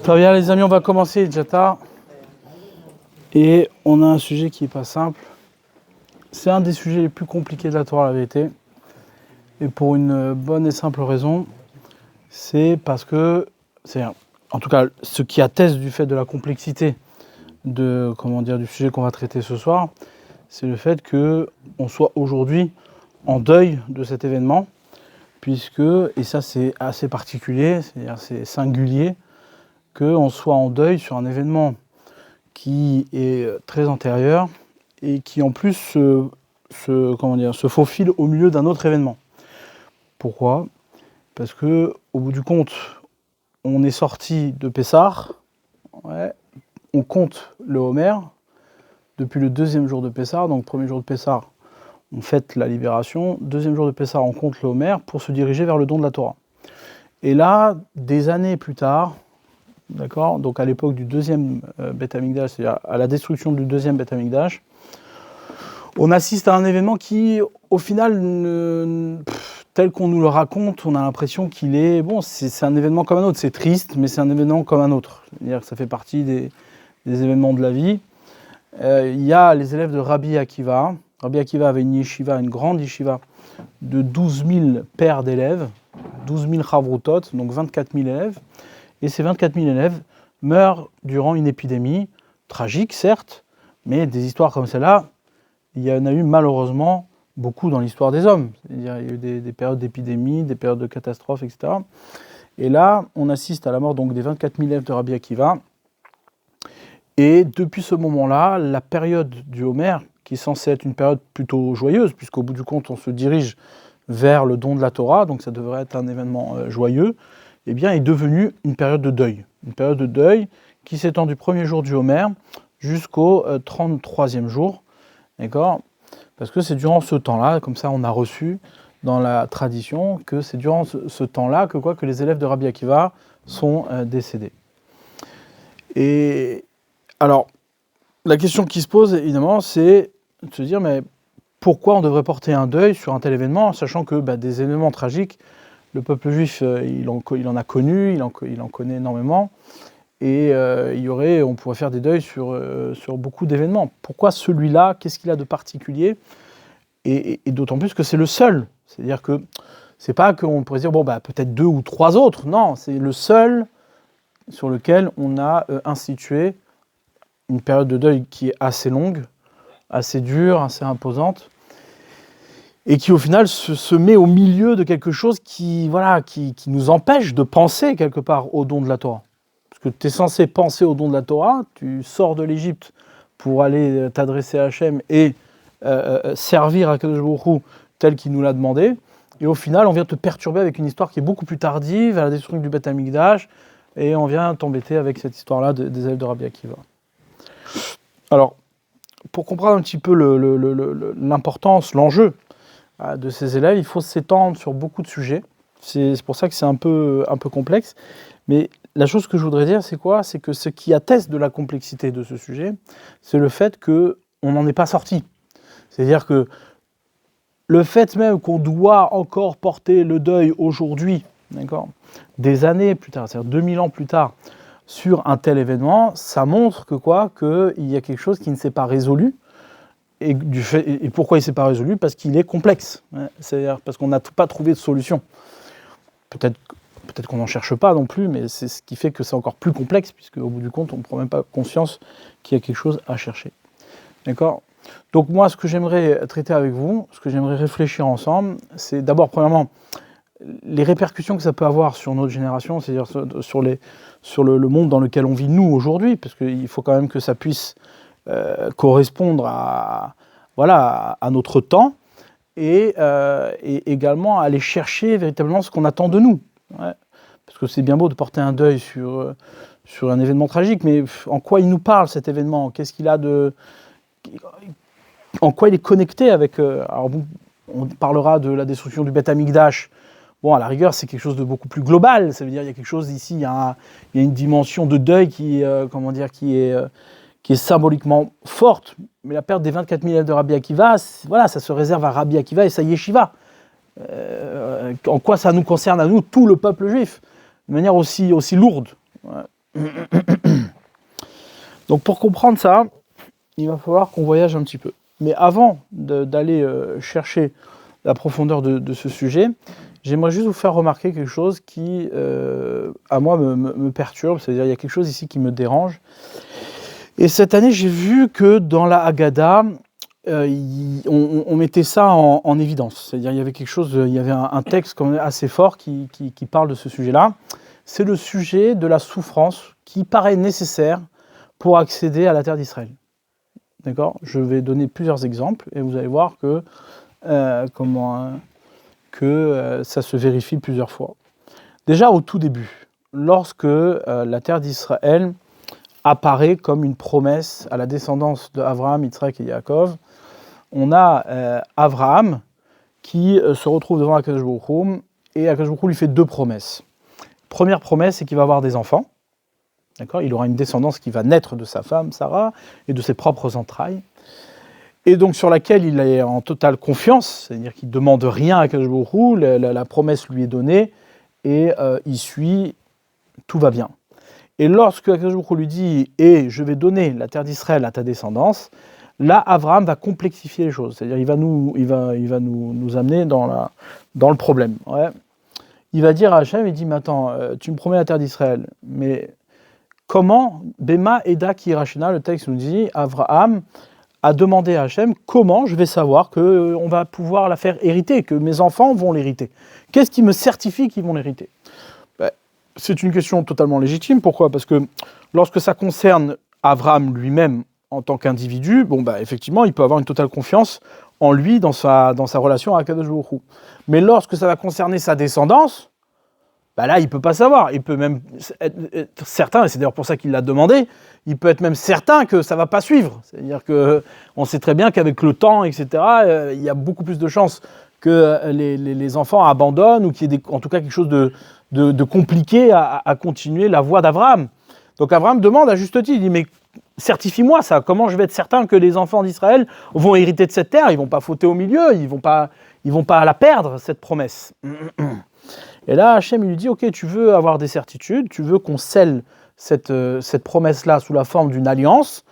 Très bien les amis, on va commencer déjà tard. Et on a un sujet qui n'est pas simple. C'est un des sujets les plus compliqués de la Torah, la vérité. Et pour une bonne et simple raison, c'est parce que, c'est en tout cas ce qui atteste du fait de la complexité du sujet qu'on va traiter ce soir, c'est le fait qu'on soit aujourd'hui en deuil de cet événement, puisque, et ça c'est assez particulier, c'est-à-dire c'est singulier, qu'on soit en deuil sur un événement qui est très antérieur et qui en plus se faufile au milieu d'un autre événement. Pourquoi ? Parce que au bout du compte, on est sorti de Pessah, on compte le Homer depuis le deuxième jour de Pessah, donc premier jour de Pessah, on fête la libération, deuxième jour de Pessah, on compte le Homer pour se diriger vers le don de la Torah. Et là, des années plus tard, d'accord, donc à l'époque du deuxième Beth Amikdash, c'est-à-dire à la destruction du deuxième Beth Amikdash, on assiste à un événement qui, au final, tel qu'on nous le raconte, on a l'impression qu'il est... Bon, c'est un événement comme un autre, c'est triste, mais c'est un événement comme un autre. C'est-à-dire que ça fait partie des événements de la vie. Il y a les élèves de Rabbi Akiva. Rabbi Akiva avait une yeshiva, une grande yeshiva, de 12 000 paires d'élèves, 12 000 chavrutot, donc 24 000 élèves. Et ces 24 000 élèves meurent durant une épidémie, tragique certes, mais des histoires comme celle-là, il y en a eu malheureusement beaucoup dans l'histoire des hommes. C'est-à-dire, il y a eu des périodes d'épidémie, des périodes de catastrophes, etc. Et là, on assiste à la mort donc, des 24 000 élèves de Rabbi Akiva. Et depuis ce moment-là, la période du Homer, qui est censée être une période plutôt joyeuse, puisqu'au bout du compte, on se dirige vers le don de la Torah, donc ça devrait être un événement joyeux, eh bien, est devenue une période de deuil. Une période de deuil qui s'étend du premier jour du Homer jusqu'au 33e jour. D'accord ? Parce que c'est durant ce temps-là, comme ça on a reçu dans la tradition, que c'est durant ce temps-là que les élèves de Rabbi Akiva sont décédés. Et alors, la question qui se pose, évidemment, c'est de se dire, mais pourquoi on devrait porter un deuil sur un tel événement, sachant que des événements tragiques, le peuple juif, il en a connu, il en connaît énormément, et on pourrait faire des deuils sur beaucoup d'événements. Pourquoi celui-là ? Qu'est-ce qu'il a de particulier ? Et d'autant plus que c'est le seul. C'est-à-dire que c'est pas qu'on pourrait dire, peut-être 2 ou 3 autres. Non, c'est le seul sur lequel on a institué une période de deuil qui est assez longue, assez dure, assez imposante, et qui au final se met au milieu de quelque chose qui nous empêche de penser quelque part au don de la Torah. Parce que tu es censé penser au don de la Torah, tu sors de l'Égypte pour aller t'adresser à Hachem et servir à Kadosh Baruch Hu tel qu'il nous l'a demandé, et au final on vient te perturber avec une histoire qui est beaucoup plus tardive, à la destruction du Beth Amikdash, et on vient t'embêter avec cette histoire-là des élèves de Rabbi Akiva. Alors, pour comprendre un petit peu l'importance, l'enjeu de ces élèves, il faut s'étendre sur beaucoup de sujets. C'est pour ça que c'est un peu complexe. Mais la chose que je voudrais dire, c'est quoi ? C'est que ce qui atteste de la complexité de ce sujet, c'est le fait qu'on n'en est pas sorti. C'est-à-dire que le fait même qu'on doit encore porter le deuil aujourd'hui, d'accord, des années plus tard, c'est-à-dire 2000 ans plus tard, sur un tel événement, ça montre qu'il y a quelque chose qui ne s'est pas résolu. Et pourquoi il ne s'est pas résolu ? Parce qu'il est complexe. C'est-à-dire parce qu'on n'a pas trouvé de solution. Peut-être qu'on n'en cherche pas non plus, mais c'est ce qui fait que c'est encore plus complexe, puisque au bout du compte, on ne prend même pas conscience qu'il y a quelque chose à chercher. D'accord ? Donc moi, ce que j'aimerais traiter avec vous, ce que j'aimerais réfléchir ensemble, c'est d'abord, premièrement, les répercussions que ça peut avoir sur notre génération, c'est-à-dire sur le monde dans lequel on vit nous aujourd'hui, parce qu'il faut quand même que ça puisse correspondre à notre temps, et également aller chercher véritablement ce qu'on attend de nous. Ouais. Parce que c'est bien beau de porter un deuil sur un événement tragique, mais en quoi il nous parle cet événement ? Qu'est-ce qu'il a de... En quoi il est connecté avec... on parlera de la destruction du Beth Amikdash. Bon, à la rigueur, c'est quelque chose de beaucoup plus global. Ça veut dire qu'il y a quelque chose ici, il y a une dimension de deuil qui est symboliquement forte. Mais la perte des 24 000 élèves de Rabbi Akiva, ça se réserve à Rabbi Akiva et sa yeshiva. En quoi ça nous concerne à nous, tout le peuple juif, de manière aussi lourde. Ouais. Donc pour comprendre ça, il va falloir qu'on voyage un petit peu. Mais avant d'aller chercher la profondeur de ce sujet, j'aimerais juste vous faire remarquer quelque chose qui, à moi, me perturbe. C'est-à-dire, il y a quelque chose ici qui me dérange. Et cette année, j'ai vu que dans la Haggadah, on mettait ça en évidence. C'est-à-dire, il y avait quelque chose, il y avait un texte quand même assez fort qui parle de ce sujet-là. C'est le sujet de la souffrance qui paraît nécessaire pour accéder à la terre d'Israël. D'accord ? Je vais donner plusieurs exemples et vous allez voir que ça se vérifie plusieurs fois. Déjà au tout début, lorsque la terre d'Israël apparaît comme une promesse à la descendance d'Abraham, Yitzhak et Yaakov, on a Abraham qui se retrouve devant Akadosh Baruch Hu, et Akadosh Baruch Hu lui fait deux promesses. Première promesse, c'est qu'il va avoir des enfants. D'accord ? Il aura une descendance qui va naître de sa femme, Sarah, et de ses propres entrailles. Et donc sur laquelle il est en totale confiance, c'est-à-dire qu'il ne demande rien à Akadosh Baruch Hu, la promesse lui est donnée, et il suit, tout va bien. Et lorsque Akadosh Baruch Hu lui dit « Et je vais donner la terre d'Israël à ta descendance », là, Abraham va complexifier les choses, c'est-à-dire il va nous amener dans le problème. Ouais. Il va dire à Hachem, il dit « Mais attends, tu me promets la terre d'Israël, mais comment, Bema Eda Kirachena », le texte nous dit, Abraham a demandé à Hachem comment je vais savoir qu'on va pouvoir la faire hériter, que mes enfants vont l'hériter. Qu'est-ce qui me certifie qu'ils vont l'hériter ? C'est une question totalement légitime. Pourquoi ? Parce que lorsque ça concerne Abraham lui-même en tant qu'individu, effectivement, il peut avoir une totale confiance en lui dans sa relation avec Akadosh Baruch Hu. Mais lorsque ça va concerner sa descendance, là, il ne peut pas savoir. Il peut même être certain, et c'est d'ailleurs pour ça qu'il l'a demandé, il peut être même certain que ça ne va pas suivre. C'est-à-dire qu'on sait très bien qu'avec le temps, etc., il y a beaucoup plus de chances que les enfants abandonnent ou qu'il y ait en tout cas quelque chose de compliqué à continuer la voie d'Abraham. Donc Abraham demande à juste titre, il dit « Mais certifie-moi ça, comment je vais être certain que les enfants d'Israël vont hériter de cette terre ? Ils ne vont pas fauter au milieu, ils ne vont pas la perdre, cette promesse. » Et là, Hachem, il lui dit « Ok, tu veux avoir des certitudes, tu veux qu'on scelle cette promesse-là sous la forme d'une alliance,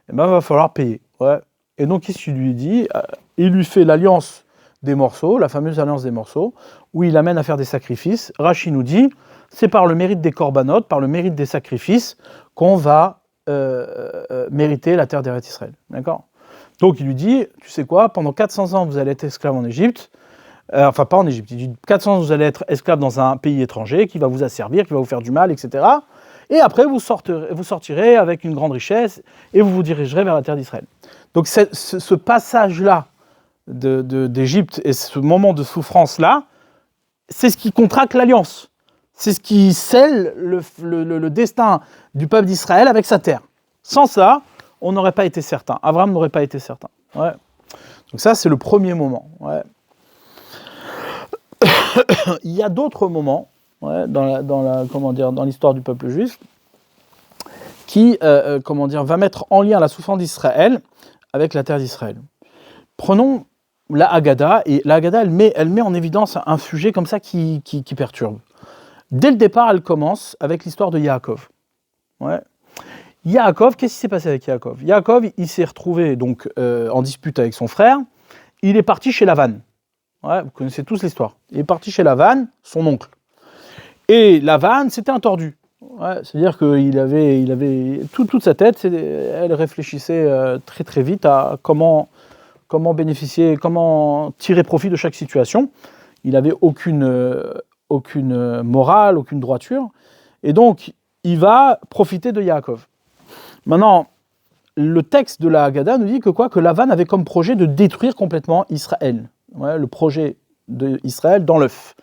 il va falloir payer. » Ouais. Et donc, qu'est-ce qu'il lui dit ? Il lui fait l'alliance des morceaux, la fameuse alliance des morceaux, où il amène à faire des sacrifices. Rashi nous dit, c'est par le mérite des corbanotes, par le mérite des sacrifices, qu'on va mériter la terre d'Eretz Israël. D'accord ? Donc il lui dit, tu sais quoi, pendant 400 ans vous allez être esclave en Égypte, enfin pas en Égypte, il dit 400 ans vous allez être esclave dans un pays étranger qui va vous asservir, qui va vous faire du mal, etc. Et après vous sortirez avec une grande richesse et vous vous dirigerez vers la terre d'Israël. Donc ce passage-là d'Égypte et ce moment de souffrance-là, c'est ce qui contracte l'alliance. C'est ce qui scelle le destin du peuple d'Israël avec sa terre. Sans ça, on n'aurait pas été certain. Abraham n'aurait pas été certain. Ouais. Donc ça, c'est le premier moment. Ouais. Il y a d'autres moments dans l'histoire du peuple juif qui va mettre en lien la souffrance d'Israël avec la terre d'Israël. Prenons la Haggadah, et la Haggadah, elle met en évidence un sujet comme ça qui perturbe. Dès le départ, elle commence avec l'histoire de Yaakov. Ouais. Yaakov, qu'est-ce qui s'est passé avec Yaakov ? Yaakov, il s'est retrouvé donc en dispute avec son frère. Il est parti chez Lavan. Ouais, vous connaissez tous l'histoire. Il est parti chez Lavan, son oncle. Et Lavan, c'était un tordu. Ouais, c'est-à-dire qu'il avait toute sa tête, elle réfléchissait très très vite à comment bénéficier, comment tirer profit de chaque situation. Il n'avait aucune morale, aucune droiture. Et donc, il va profiter de Yaakov. Maintenant, le texte de la Haggadah nous dit que Lavan avait comme projet de détruire complètement Israël. Ouais, le projet d'Israël dans l'œuf.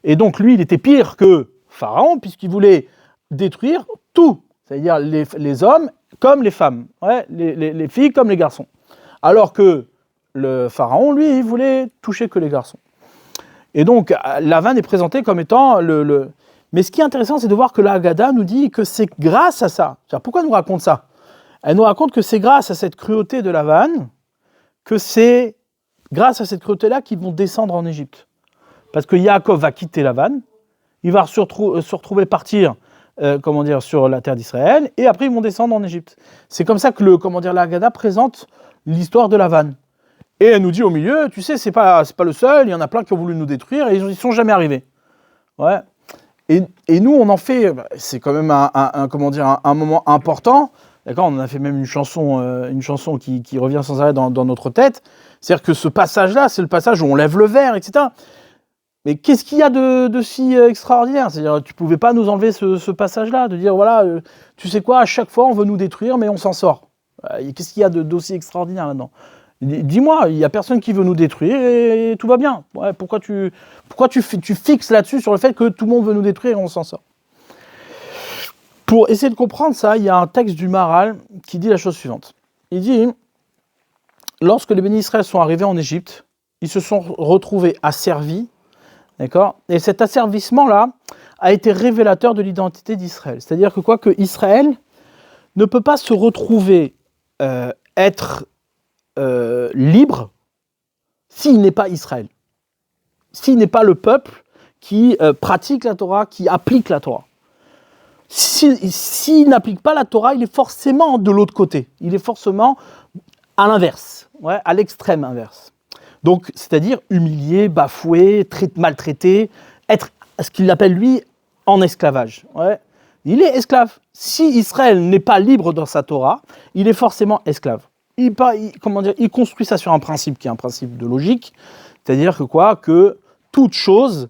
Et donc, lui, il était pire que Pharaon, puisqu'il voulait détruire tout. C'est-à-dire les hommes comme les femmes, ouais, les filles comme les garçons. Alors que le Pharaon, lui, il voulait toucher que les garçons. Et donc, Lavan est présenté comme étant Mais ce qui est intéressant, c'est de voir que la Haggadah nous dit que c'est grâce à ça. Pourquoi elle nous raconte ça ? Elle nous raconte que c'est grâce à cette cruauté de Lavan, que c'est grâce à cette cruauté-là qu'ils vont descendre en Égypte. Parce que Yaakov va quitter Lavan, il va se retrouver partir sur la terre d'Israël, et après ils vont descendre en Égypte. C'est comme ça que la Haggadah présente l'histoire de Lavan. Et elle nous dit au milieu, tu sais, c'est pas le seul, il y en a plein qui ont voulu nous détruire, et ils ne sont jamais arrivés. Ouais. Et nous, on en fait, c'est quand même un moment important. D'accord, on en a fait même une chanson qui revient sans arrêt dans notre tête. C'est-à-dire que ce passage-là, c'est le passage où on lève le verre, etc. Mais qu'est-ce qu'il y a de si extraordinaire? C'est-à-dire, tu ne pouvais pas nous enlever ce passage-là, de dire, voilà, tu sais quoi, à chaque fois, on veut nous détruire, mais on s'en sort. Qu'est-ce qu'il y a d'aussi extraordinaire là-dedans? Dis-moi, il n'y a personne qui veut nous détruire et tout va bien. Ouais, pourquoi tu fixes là-dessus sur le fait que tout le monde veut nous détruire et on s'en sort? Pour essayer de comprendre ça, il y a un texte du Maharal qui dit la chose suivante. Il dit, lorsque les bénis Israël sont arrivés en Égypte, ils se sont retrouvés asservis, d'accord? Et cet asservissement-là a été révélateur de l'identité d'Israël. C'est-à-dire que Israël ne peut pas se retrouver être libre s'il n'est pas Israël, s'il n'est pas le peuple qui pratique la Torah, qui applique la Torah. S'il n'applique pas la Torah, il est forcément de l'autre côté, il est forcément à l'inverse, à l'extrême inverse. Donc, c'est-à-dire humilié, bafoué, maltraité, être ce qu'il appelle lui en esclavage. Ouais. Il est esclave. Si Israël n'est pas libre dans sa Torah, il est forcément esclave. Il construit ça sur un principe qui est un principe de logique, c'est-à-dire que toute chose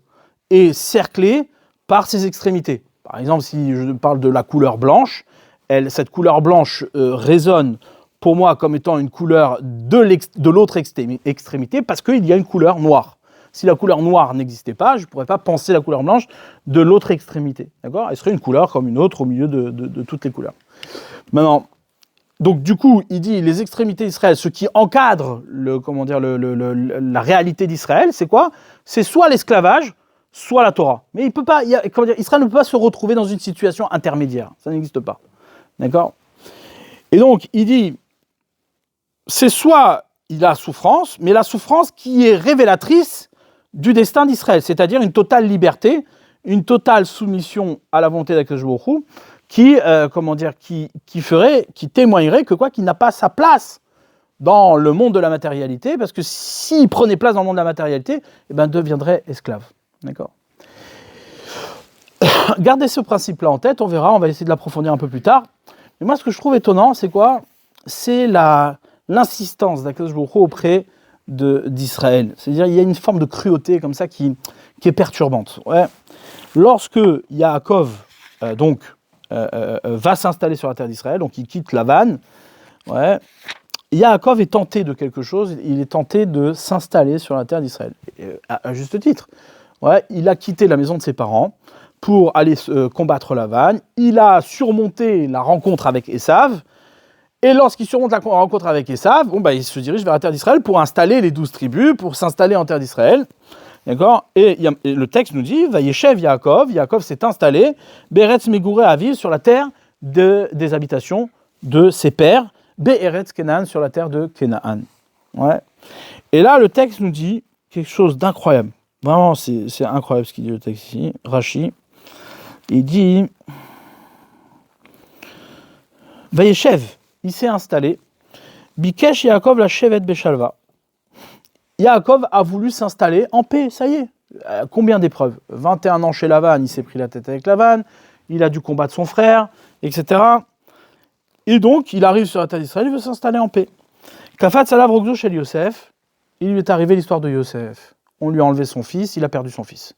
est cerclée par ses extrémités. Par exemple, si je parle de la couleur blanche, cette couleur blanche résonne pour moi comme étant une couleur de l'autre extrémité parce qu'il y a une couleur noire. Si la couleur noire n'existait pas, je ne pourrais pas penser la couleur blanche de l'autre extrémité. D'accord ? Elle serait une couleur comme une autre au milieu de toutes les couleurs. Maintenant, donc du coup, il dit les extrémités d'Israël, ce qui encadre la réalité d'Israël, c'est quoi ? C'est soit l'esclavage, soit la Torah. Mais il peut pas, Israël ne peut pas se retrouver dans une situation intermédiaire. Ça n'existe pas. D'accord ? Et donc, il dit, c'est soit il a souffrance, mais la souffrance qui est révélatrice du destin d'Israël, c'est-à-dire une totale liberté, une totale soumission à la volonté d'Akadosh Baruch Hu, qui témoignerait qu'il n'a pas sa place dans le monde de la matérialité, parce que s'il prenait place dans le monde de la matérialité, deviendrait esclave. D'accord ? Gardez ce principe-là en tête, on verra, on va essayer de l'approfondir un peu plus tard. Mais moi, ce que je trouve étonnant, c'est quoi ? C'est l'insistance d'Akadosh Baruch Hu auprès d'Israël. C'est-à-dire, il y a une forme de cruauté comme ça qui est perturbante. Ouais. Lorsque Yaakov, va s'installer sur la terre d'Israël, donc il quitte Lavan, Yaakov est tenté de quelque chose, il est tenté de s'installer sur la terre d'Israël, à juste titre. Ouais, il a quitté la maison de ses parents pour aller combattre Lavan, il a surmonté la rencontre avec Esav, et lorsqu'il surmonte la rencontre avec Esav, il se dirige vers la terre d'Israël pour installer les 12 tribus, pour s'installer en terre d'Israël. D'accord ? Et le texte nous dit, Vayeshev Yaakov s'est installé, Be'eretz Megurei Aviv, sur la terre des habitations de ses pères, Be'eretz Kenaan, sur la terre de Kenaan. Ouais. Et là, le texte nous dit quelque chose d'incroyable. Vraiment, c'est incroyable ce qu'il dit le texte ici. Rashi, il dit, Vayeshev, il s'est installé, Bikesh Yaakov la Shevet Beshalva. Yaakov a voulu s'installer en paix, ça y est. Combien d'épreuves ? 21 ans chez Lavan, il s'est pris la tête avec Lavan, il a dû combattre son frère, etc. Et donc, il arrive sur la terre d'Israël, il veut s'installer en paix. Kafat Salav Rogzo chez Yosef, il lui est arrivé l'histoire de Yosef. On lui a enlevé son fils, il a perdu son fils.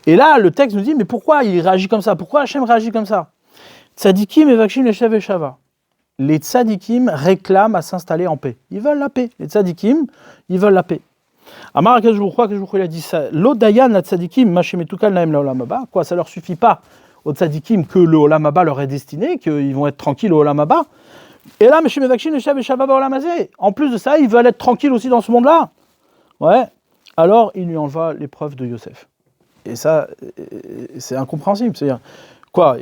Et là, le texte nous dit, mais pourquoi il réagit comme ça ? Pourquoi Hachem réagit comme ça ? Tzadikim evakshim leshev veshava. Les tzadikim réclament à s'installer en paix. Ils veulent la paix. Les tzadikim, ils veulent la paix. Amar Akadosh Baruch Hu, il a dit ça. L'odayan la tzadikim, machemetukal naem laolam haba. Quoi, ça leur suffit pas aux tzadikim que le olam haba leur est destiné, qu'ils vont être tranquilles au olam haba. Et là, Meshem evakshim leshev veshava baolam hazeh. En plus de ça, ils veulent être tranquilles aussi dans ce monde-là. Ouais. Alors, il lui envoie l'épreuve de Yosef. Et ça, c'est incompréhensible. C'est-à-dire, quoi,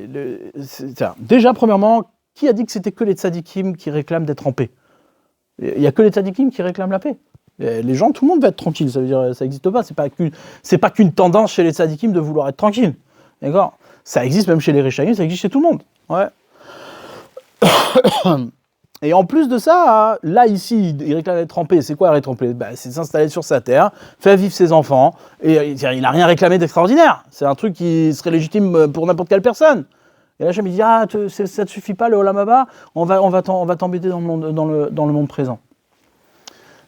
déjà, premièrement, qui a dit que c'était que les tzadikim qui réclament d'être en paix ? Il n'y a que les tzadikim qui réclament la paix. Et les gens, tout le monde va être tranquille. Ça veut dire, ça n'existe pas. C'est pas qu'une tendance chez les tzadikim de vouloir être tranquille. D'accord ? Ça existe même chez les Réchaïm, ça existe chez tout le monde. Ouais. Et en plus de ça, là, ici, il réclame être trempé. C'est quoi être trempé ? C'est s'installer sur sa terre, faire vivre ses enfants. Et il n'a rien réclamé d'extraordinaire. C'est un truc qui serait légitime pour n'importe quelle personne. Et là, je me dis, ça ne te suffit pas, le Olam Haba, on va t'embêter dans le monde présent.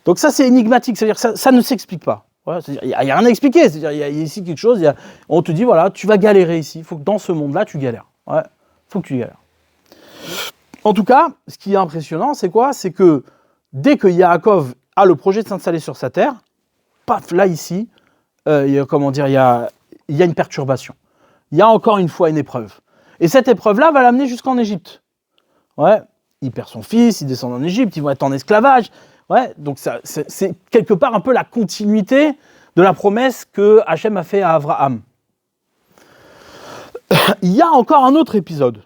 Donc ça, c'est énigmatique. C'est-à-dire que ça ne s'explique pas. Voilà, il n'y a rien à expliquer. C'est-à-dire il y a ici quelque chose, on te dit, voilà, tu vas galérer ici. Il faut que dans ce monde-là, tu galères. Ouais, faut que tu galères. En tout cas, ce qui est impressionnant, c'est quoi ? C'est que dès que Yaakov a le projet de s'installer sur sa terre, paf, là, ici, il y a une perturbation. Il y a encore une fois une épreuve. Et cette épreuve-là va l'amener jusqu'en Égypte. Ouais, il perd son fils, il descend en Égypte, ils vont être en esclavage. Ouais, donc c'est quelque part un peu la continuité de la promesse que Hachem a fait à Abraham. Il y a encore un autre épisode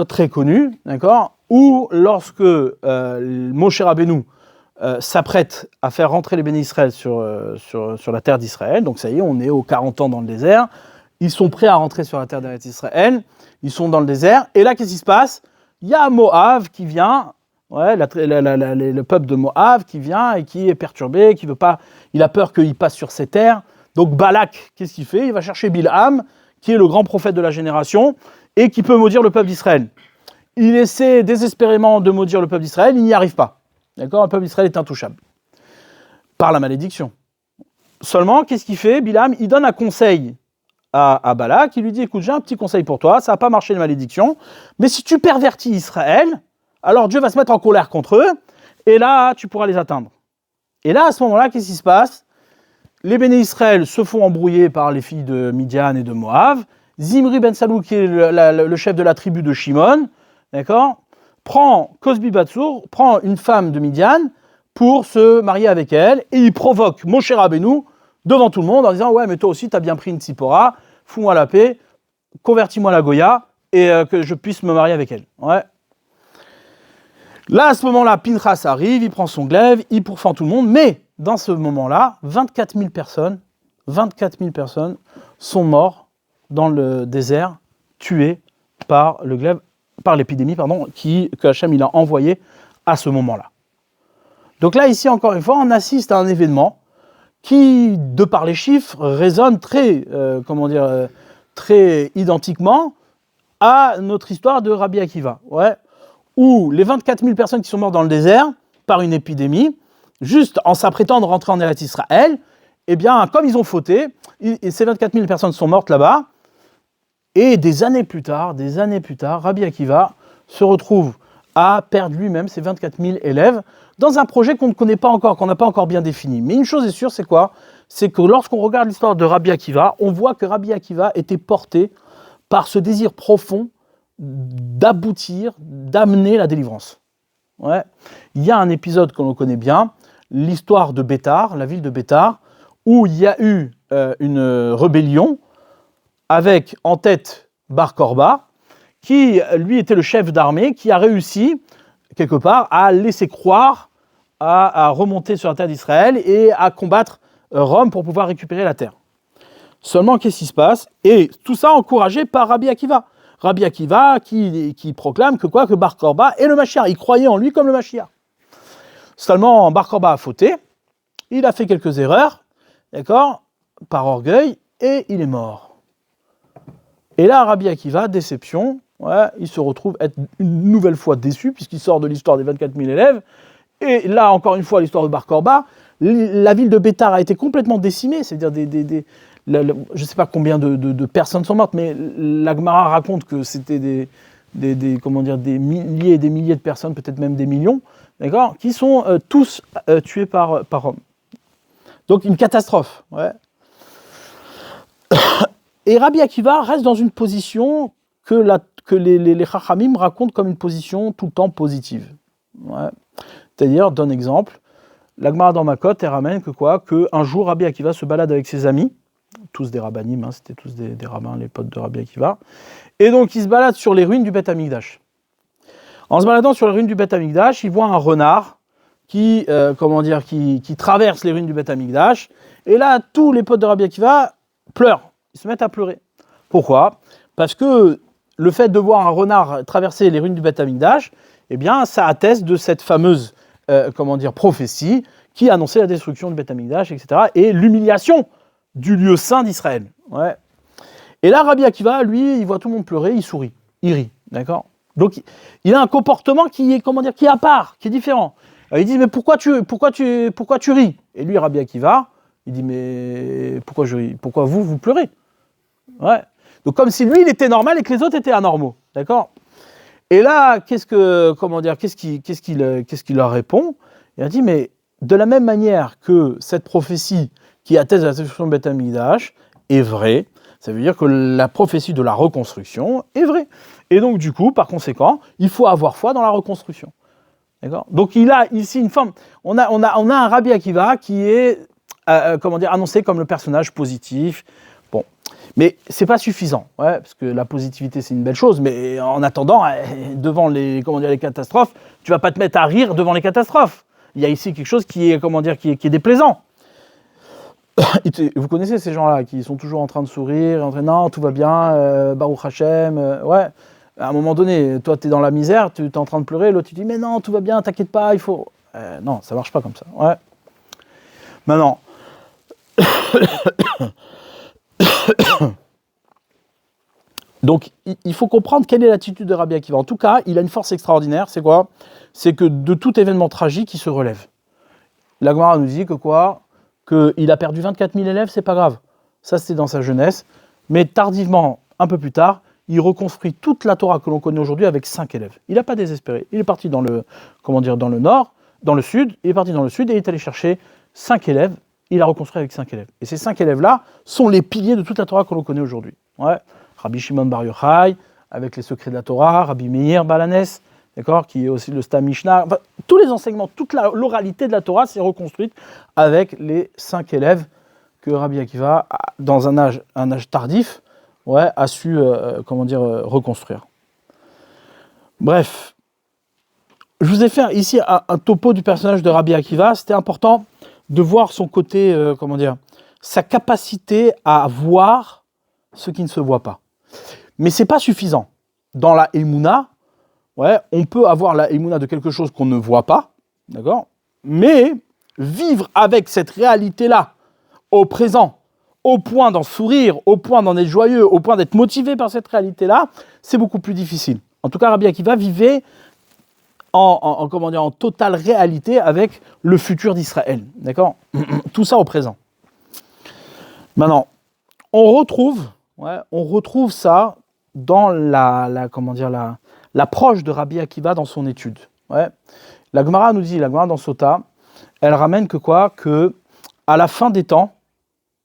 très connu, d'accord, où lorsque Moshe Rabbeinu s'apprête à faire rentrer les bénis Israël sur la terre d'Israël, donc ça y est, on est aux 40 ans dans le désert, ils sont prêts à rentrer sur la terre d'Israël, ils sont dans le désert, et là, qu'est-ce qui se passe ? Il y a Moab qui vient, ouais, le peuple de Moab qui vient et qui est perturbé, qui veut pas, il a peur qu'il passe sur ses terres. Donc Balak, qu'est-ce qu'il fait ? Il va chercher Bilham, qui est le grand prophète de la génération, et qui peut maudire le peuple d'Israël. Il essaie désespérément de maudire le peuple d'Israël, il n'y arrive pas. D'accord ? Le peuple d'Israël est intouchable. Par la malédiction. Seulement, qu'est-ce qu'il fait ? Bilham, il donne un conseil à Balak, il lui dit, écoute, j'ai un petit conseil pour toi, ça n'a pas marché les malédictions, mais si tu pervertis Israël, alors Dieu va se mettre en colère contre eux, et là, tu pourras les atteindre. Et là, à ce moment-là, qu'est-ce qui se passe ? Les béné Israël se font embrouiller par les filles de Midian et de Moab. Zimri ben Salou, qui est le chef de la tribu de Shimon, d'accord, prend Cosbi Batsour, prend une femme de Midian pour se marier avec elle, et il provoque Moshe Rabbeinu devant tout le monde en disant « Ouais, mais toi aussi, tu as bien pris une tzipora, fous-moi la paix, convertis-moi la Goya, et que je puisse me marier avec elle. » Ouais. Là, à ce moment-là, Pinchas arrive, il prend son glaive, il pourfend tout le monde, mais dans ce moment-là, 24 000 personnes sont mortes dans le désert, tuées par le glaive, par l'épidémie, que Hachem il a envoyé à ce moment-là. Donc là, ici, encore une fois, on assiste à un événement qui, de par les chiffres, résonne très identiquement à notre histoire de Rabbi Akiva. Ouais. Où les 24 000 personnes qui sont mortes dans le désert par une épidémie, juste en s'apprêtant de rentrer en Eretz Israël, eh bien, comme ils ont fauté, ces 24 000 personnes sont mortes là-bas, et des années plus tard, Rabbi Akiva se retrouve à perdre lui-même ses 24 000 élèves dans un projet qu'on ne connaît pas encore, qu'on n'a pas encore bien défini. Mais une chose est sûre, c'est quoi ? C'est que lorsqu'on regarde l'histoire de Rabbi Akiva, on voit que Rabbi Akiva était porté par ce désir profond d'aboutir, d'amener la délivrance. Ouais. Il y a un épisode que l'on connaît bien, l'histoire de Bétar, la ville de Bétar, où il y a eu une rébellion avec en tête Bar Korba, qui lui était le chef d'armée, qui a réussi quelque part à laisser croire, à remonter sur la terre d'Israël et à combattre Rome pour pouvoir récupérer la terre. Seulement, qu'est-ce qui se passe ? Et tout ça encouragé par Rabbi Akiva. Rabbi Akiva qui proclame que Bar Korba est le Mashiach. Il croyait en lui comme le Mashiach. Seulement, Bar Korba a fauté, il a fait quelques erreurs, d'accord, par orgueil, et il est mort. Et là, Rabbi Akiva, déception, ouais, il se retrouve être une nouvelle fois déçu, puisqu'il sort de l'histoire des 24 000 élèves, et là, encore une fois, l'histoire de Bar Korba, la ville de Bétar a été complètement décimée, c'est-à-dire je ne sais pas combien de personnes sont mortes, mais la Gemara raconte que c'était des milliers et des milliers de personnes, peut-être même des millions, d'accord, qui sont tous tués par Rome. Donc une catastrophe. Ouais. Et Rabbi Akiva reste dans une position que les Chachamim racontent comme une position tout le temps positive. Ouais. C'est-à-dire, donne exemple, la Gemara dans Makot, elle ramène qu'un jour Rabbi Akiva se balade avec ses amis, tous des rabbinim, c'était tous des rabbins, les potes de Rabbi Akiva, et donc ils se baladent sur les ruines du Beth Amikdash. En se baladant sur les ruines du Beth Amikdash, ils voient un renard qui traverse les ruines du Beth Amikdash. Et là, tous les potes de Rabbi Akiva pleurent. Ils se mettent à pleurer. Pourquoi ? Parce que le fait de voir un renard traverser les ruines du Beth Amikdash, eh bien, ça atteste de cette fameuse prophétie qui annonçait la destruction du Beth Amikdash, etc. et l'humiliation du lieu saint d'Israël. Ouais. Et là, Rabbi Akiva, lui, il voit tout le monde pleurer, il sourit, il rit, d'accord ? Donc, il a un comportement qui est, qui est à part, qui est différent. Alors, il dit, mais pourquoi tu ris ? Et lui, Rabbi Akiva, il dit, mais pourquoi je ris ? Pourquoi vous pleurez ? Ouais. Donc, comme si lui, il était normal et que les autres étaient anormaux, d'accord ? Et là, qu'est-ce qu'il leur répond ? Il a dit, mais de la même manière que cette prophétie qui atteste de la destruction de Beth Amikdash est vraie, ça veut dire que la prophétie de la reconstruction est vraie. Et donc, du coup, par conséquent, il faut avoir foi dans la reconstruction. D'accord ? Donc, il a ici une forme... On a un Rabbi Akiva qui est, annoncé comme le personnage positif. Bon, mais c'est pas suffisant, ouais, parce que la positivité, c'est une belle chose, mais en attendant, devant les catastrophes, tu vas pas te mettre à rire devant les catastrophes. Il y a ici quelque chose qui est, qui est déplaisant. Vous connaissez ces gens-là qui sont toujours en train de sourire, en train de non, tout va bien, Baruch Hashem, ouais. À un moment donné, toi, tu es dans la misère, tu es en train de pleurer, l'autre, tu dis, mais non, tout va bien, t'inquiète pas, il faut... non, ça marche pas comme ça, ouais. Maintenant... Donc, il faut comprendre quelle est l'attitude de Rabbi Akiva. En tout cas, il a une force extraordinaire, c'est quoi ? C'est que de tout événement tragique, il se relève. La Gemara nous dit que quoi ? Qu'il a perdu 24 000 élèves, c'est pas grave. Ça, c'était dans sa jeunesse. Mais tardivement, un peu plus tard, il reconstruit toute la Torah que l'on connaît aujourd'hui avec 5 élèves. Il n'a pas désespéré. Il est parti dans le nord, dans le sud. Il est parti dans le sud et il est allé chercher 5 élèves. Il a reconstruit avec 5 élèves. Et ces 5 élèves-là sont les piliers de toute la Torah que l'on connaît aujourd'hui. Ouais. Rabbi Shimon Bar Yochai, avec les secrets de la Torah, Rabbi Meir Balanes, d'accord, qui est aussi le Stam Mishnah. Enfin, tous les enseignements, toute l'oralité de la Torah s'est reconstruite avec les 5 élèves que Rabbi Akiva, dans un âge tardif, ouais, a su reconstruire. Bref, je vous ai fait ici un topo du personnage de Rabbi Akiva. C'était important de voir son côté, sa capacité à voir ce qui ne se voit pas. Mais c'est pas suffisant. Dans la Emouna, ouais, on peut avoir la Emouna de quelque chose qu'on ne voit pas, d'accord ? Mais vivre avec cette réalité-là, au présent, au point d'en sourire, au point d'en être joyeux, au point d'être motivé par cette réalité-là, c'est beaucoup plus difficile. En tout cas, Rabbi Akiva vivait en totale réalité avec le futur d'Israël, d'accord ? Tout ça au présent. Maintenant, on retrouve ça dans l'approche de Rabbi Akiva dans son étude. Ouais. La Gemara nous dit, la Gemara dans Sota, elle ramène que à la fin des temps,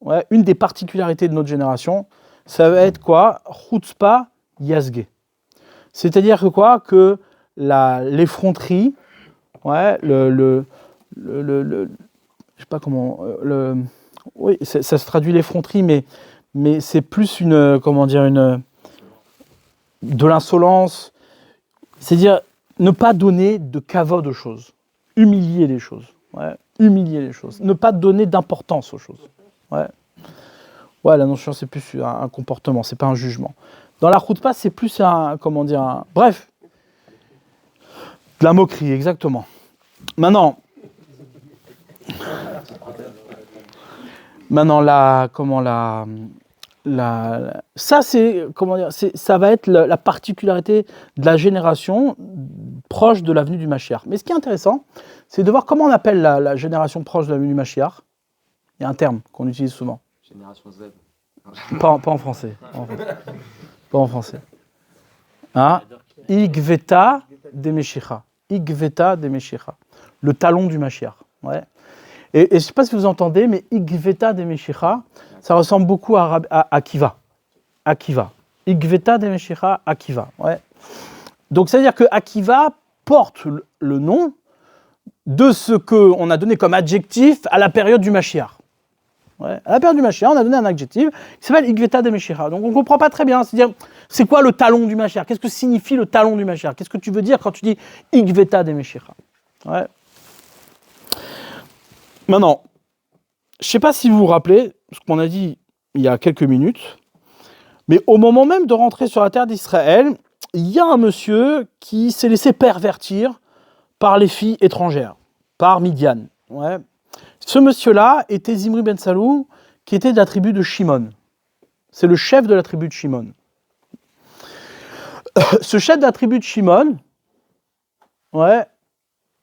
ouais, une des particularités de notre génération, ça va être quoi ? Chutzpah Yazge. C'est-à-dire que l'effronterie, ouais, je sais pas comment, oui, ça se traduit l'effronterie, mais c'est plus de l'insolence, c'est-à-dire ne pas donner de kavod aux choses, humilier les choses, ouais, ne pas donner d'importance aux choses, ouais. Ouais, la notion c'est plus un comportement, c'est pas un jugement. Dans la chutzpah, c'est plus bref, de la moquerie, exactement. Maintenant, ça c'est ça va être la particularité de la génération proche de la venue du Mashiach. Mais ce qui est intéressant, c'est de voir comment on appelle la génération proche de la venue du Mashiach. Il y a un terme qu'on utilise souvent. Génération Z. Pas en français. Pas en français. Hein? Igveta de Meshicha. Igveta de Meshicha. Le talon du Mashiach. Ouais. Et je ne sais pas si vous entendez, mais Igveta de Meshicha, ça ressemble beaucoup à Akiva. Akiva. Igveta de Meshicha, Akiva. Ouais. Donc, c'est-à-dire que Akiva porte le nom de ce qu'on a donné comme adjectif à la période du Mashiach. Ouais. À la période du Mashiach, on a donné un adjectif qui s'appelle Igveta de Meshicha. Donc, on ne comprend pas très bien. C'est-à-dire, c'est quoi le talon du Mashiach ? Qu'est-ce que signifie le talon du Mashiach ? Qu'est-ce que tu veux dire quand tu dis Igveta de Meshicha ? Ouais. Maintenant, je ne sais pas si vous vous rappelez ce qu'on a dit il y a quelques minutes, mais au moment même de rentrer sur la terre d'Israël, il y a un monsieur qui s'est laissé pervertir par les filles étrangères, par Midian. Ouais. Ce monsieur-là était Zimri ben Salou, qui était de la tribu de Shimon. C'est le chef de la tribu de Shimon. Ce chef de la tribu de Shimon, ouais,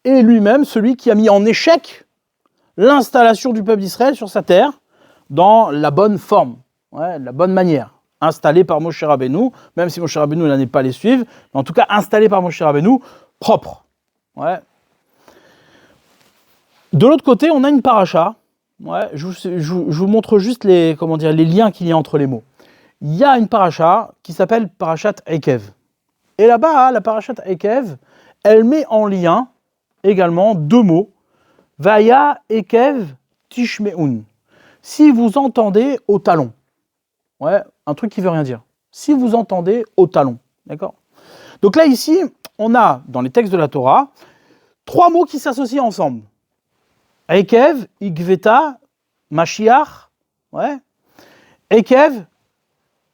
est lui-même celui qui a mis en échec l'installation du peuple d'Israël sur sa terre dans la bonne forme, ouais, la bonne manière, installé par Moshe Rabbeinu, même si Moshe Rabbeinu n'allait pas les suivre, mais en tout cas installé par Moshe Rabbeinu, propre. Ouais. De l'autre côté, on a une paracha. Ouais, je vous montre juste les liens qu'il y a entre les mots. Il y a une paracha qui s'appelle Parashat Ekev. Et là-bas, la Parashat Ekev, elle met en lien également deux mots. Vaya Ekev Tishmeun. Si vous entendez au talon. Ouais, un truc qui veut rien dire. Si vous entendez au talon. D'accord ? Donc là, ici, on a, dans les textes de la Torah, trois mots qui s'associent ensemble. Ekev, Igveta, Mashiach, ouais. Ekev,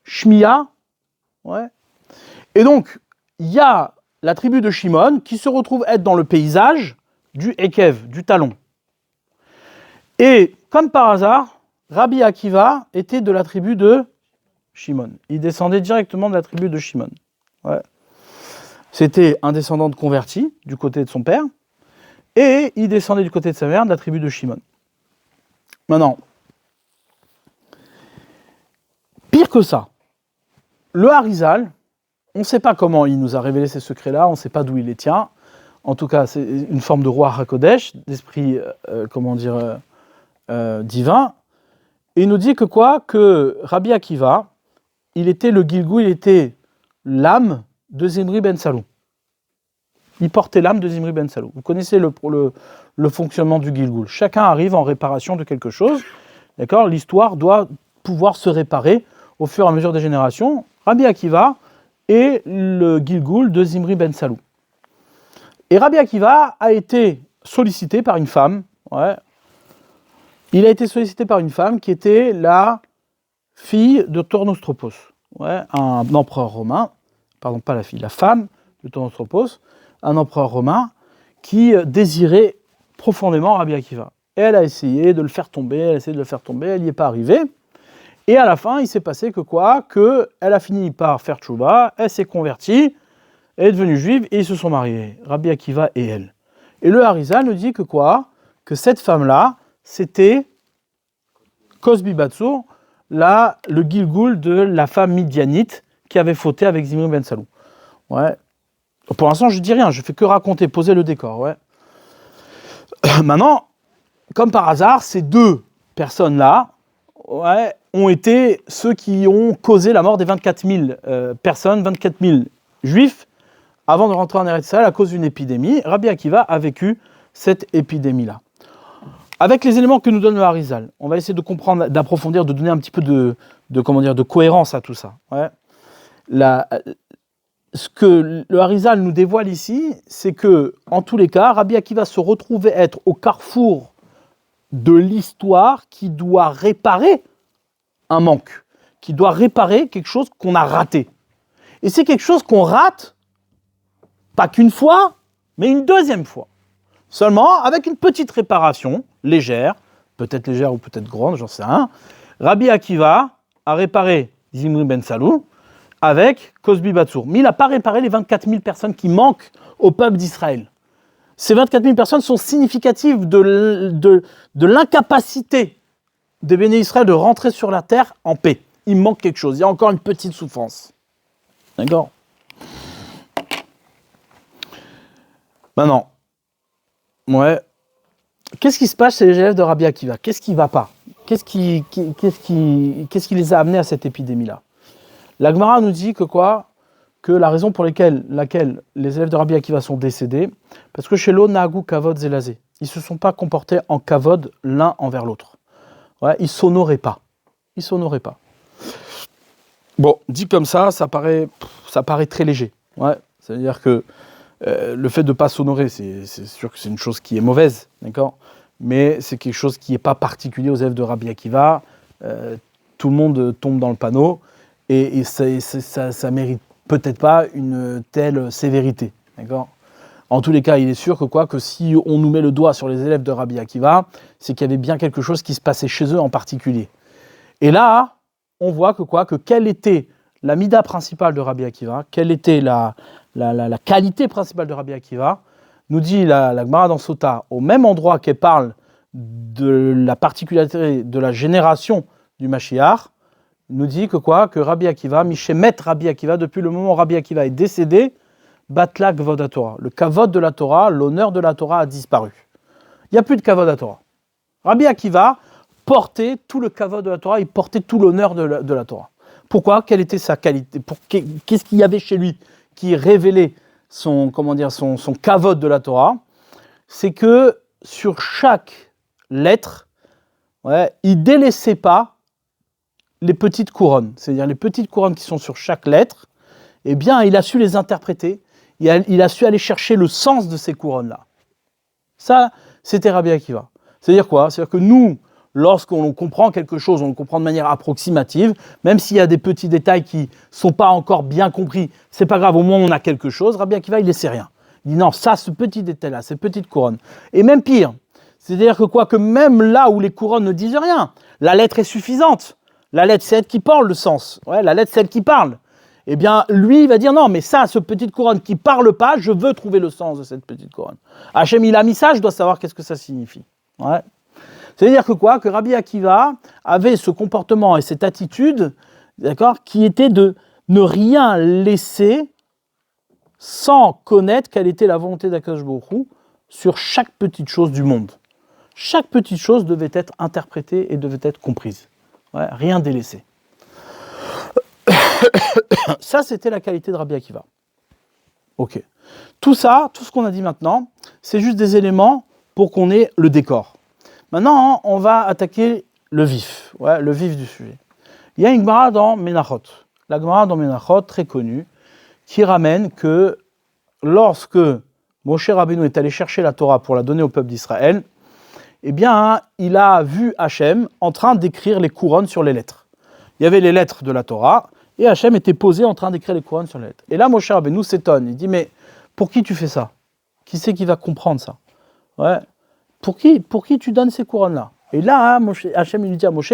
Shmiya, ouais. Et donc, il y a la tribu de Shimon qui se retrouve être dans le paysage du Ekev, du talon. Et comme par hasard, Rabbi Akiva était de la tribu de Shimon. Il descendait directement de la tribu de Shimon. Ouais. C'était un descendant de converti du côté de son père. Et il descendait du côté de sa mère, de la tribu de Shimon. Maintenant, pire que ça, le Harizal, on ne sait pas comment il nous a révélé ces secrets-là, on ne sait pas d'où il les tient. En tout cas, c'est une forme de roi HaKodesh, d'esprit, divin. Et il nous dit que quoi ? Que Rabbi Akiva, il était le Gilgul, il était l'âme de Zimri ben Salou. Il portait l'âme de Zimri ben Salou. Vous connaissez le fonctionnement du Gilgul. Chacun arrive en réparation de quelque chose. D'accord ? L'histoire doit pouvoir se réparer au fur et à mesure des générations. Rabbi Akiva est le Gilgul de Zimri ben Salou. Et Rabbi Akiva a été sollicité par une femme. Ouais. Il a été sollicité par une femme qui était la fille de Tornostropos. Ouais, un empereur romain. Pardon, pas la fille, la femme de Tornostropos. Un empereur romain qui désirait profondément Rabbi Akiva. Et elle a essayé de le faire tomber, elle n'y est pas arrivée. Et à la fin, il s'est passé que quoi ? Que elle a fini par faire tchouba, elle s'est convertie, elle est devenue juive et ils se sont mariés, Rabbi Akiva et elle. Et le Harizal nous dit que quoi ? Que cette femme-là, c'était Cosbi Batsur, le Gilgul de la femme midianite qui avait fauté avec Zimri ben Salou. Ouais. Pour l'instant, je dis rien, je fais que raconter, poser le décor. Ouais. Maintenant, comme par hasard, ces deux personnes-là, ouais, ont été ceux qui ont causé la mort des 24 000 personnes, 24 000 juifs, avant de rentrer en Eretz Israël à cause d'une épidémie. Rabbi Akiva a vécu cette épidémie-là. Avec les éléments que nous donne le Harizal, on va essayer de comprendre, d'approfondir, de donner un petit peu de cohérence à tout ça. Ouais. Ce que le Harizal nous dévoile ici, c'est que, en tous les cas, Rabbi Akiva se retrouvait être au carrefour de l'histoire qui doit réparer un manque, qui doit réparer quelque chose qu'on a raté. Et c'est quelque chose qu'on rate, pas qu'une fois, mais une deuxième fois. Seulement, avec une petite réparation, légère ou peut-être grande, j'en sais rien, Rabbi Akiva a réparé Zimri ben Salou avec Cosbi Batsur. Mais il n'a pas réparé les 24 000 personnes qui manquent au peuple d'Israël. Ces 24 000 personnes sont significatives de l'incapacité des béné Israël de rentrer sur la terre en paix. Il manque quelque chose, il y a encore une petite souffrance. D'accord ? Maintenant, ouais. Qu'est-ce qui se passe chez les élèves de Rabbi Akiva ? Qu'est-ce qui ne va pas ? Qu'est-ce qui les a amenés à cette épidémie-là ? La Gemara nous dit que quoi ? Que la raison pour laquelle les élèves de Rabbi Akiva sont décédés, parce que chez l'eau, Nahagou Kavod Zelazé, ils ne se sont pas comportés en Kavod l'un envers l'autre. Ouais, ils ne s'honoraient pas. Bon, dit comme ça paraît très léger. Ouais, c'est-à-dire que le fait de ne pas s'honorer, c'est sûr que c'est une chose qui est mauvaise, d'accord ? mais c'est quelque chose qui n'est pas particulier aux élèves de Rabbi Akiva. Tout le monde tombe dans le panneau, et ça mérite peut-être pas une telle sévérité. D'accord ? En tous les cas, il est sûr que si on nous met le doigt sur les élèves de Rabbi Akiva, c'est qu'il y avait bien quelque chose qui se passait chez eux en particulier. Et là, on voit que quelle était la mida principale de Rabbi Akiva, quelle était la qualité principale de Rabbi Akiva, nous dit la Gemara dans Sota, au même endroit qu'elle parle de la particularité de la génération du Mashiach, nous dit que Rabbi Akiva, Mishémet Rabbi Akiva, depuis le moment où Rabbi Akiva est décédé, Batla Kavod HaTorah. Le Kavod de la Torah, l'honneur de la Torah a disparu. Il n'y a plus de Kavod HaTorah. Rabbi Akiva portait tout le Kavod de la Torah, il portait tout l'honneur de la Torah. Pourquoi ? Quelle était sa qualité ? Qu'est-ce qu'il y avait chez lui qui révélait son Kavod de la Torah ? C'est que sur chaque lettre, il ne délaissait pas les petites couronnes. C'est-à-dire les petites couronnes qui sont sur chaque lettre, eh bien, il a su les interpréter, il a su aller chercher le sens de ces couronnes-là. Ça, c'était Rabbi Akiva. C'est-à-dire quoi ? C'est-à-dire que nous, lorsqu'on comprend quelque chose, on le comprend de manière approximative, même s'il y a des petits détails qui ne sont pas encore bien compris, c'est pas grave, au moins on a quelque chose. Rabbi Akiva, il ne laissait rien. Il dit non, ça, ce petit détail-là, ces petites couronnes. Et même pire, c'est-à-dire que même là où les couronnes ne disent rien, la lettre est suffisante. La lettre, c'est elle qui parle le sens. La lettre, c'est elle qui parle. Eh bien, lui, il va dire non, mais ça, ce petite couronne qui ne parle pas, je veux trouver le sens de cette petite couronne. Hachem, il a mis ça, je dois savoir qu'est-ce que ça signifie. C'est-à-dire que Rabbi Akiva avait ce comportement et cette attitude, d'accord, qui était de ne rien laisser sans connaître quelle était la volonté d'Akadosh Baruch Hu sur chaque petite chose du monde. Chaque petite chose devait être interprétée et devait être comprise. Rien délaissé. Ça, c'était la qualité de Rabbi Akiva. Ok. Tout ça, tout ce qu'on a dit maintenant, c'est juste des éléments pour qu'on ait le décor. Maintenant, on va attaquer le vif du sujet. Il y a une Gemara dans Menachot. La Gemara dans Menachot, très connue, qui ramène que lorsque Moshe Rabbeinu est allé chercher la Torah pour la donner au peuple d'Israël, eh bien, il a vu Hachem en train d'écrire les couronnes sur les lettres. Il y avait les lettres de la Torah, et Hachem était posé en train d'écrire les couronnes sur les lettres. Et là, Moshe Rabbeinu s'étonne, il dit, mais pour qui tu fais ça ? Qui c'est qui va comprendre ça ? Pour qui tu donnes ces couronnes-là ? Et là, Hachem il lui dit à Moshe,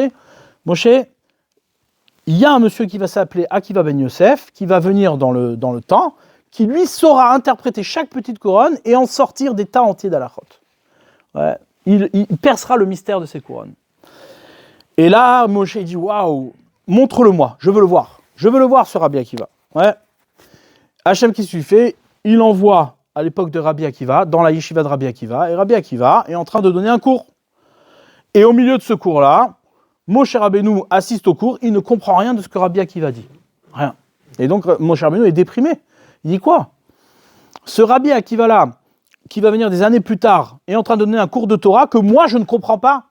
il y a un monsieur qui va s'appeler Akiva ben Yosef, qui va venir dans le temps, qui lui saura interpréter chaque petite couronne et en sortir des tas entiers d'halachot. Il percera le mystère de ces couronnes. Et là, Moshe dit, waouh, montre-le-moi, je veux le voir. Je veux le voir, ce Rabbi Akiva. Hachem, qu'est-ce qu'il fait ? Il envoie, à l'époque de Rabbi Akiva, dans la yeshiva de Rabbi Akiva, et Rabbi Akiva est en train de donner un cours. Et au milieu de ce cours-là, Moshe Rabbeinu assiste au cours, il ne comprend rien de ce que Rabbi Akiva dit. Rien. Et donc, Moshe Rabbeinu est déprimé. Il dit quoi ? Ce Rabbi Akiva-là, qui va venir des années plus tard, est en train de donner un cours de Torah que moi, je ne comprends pas.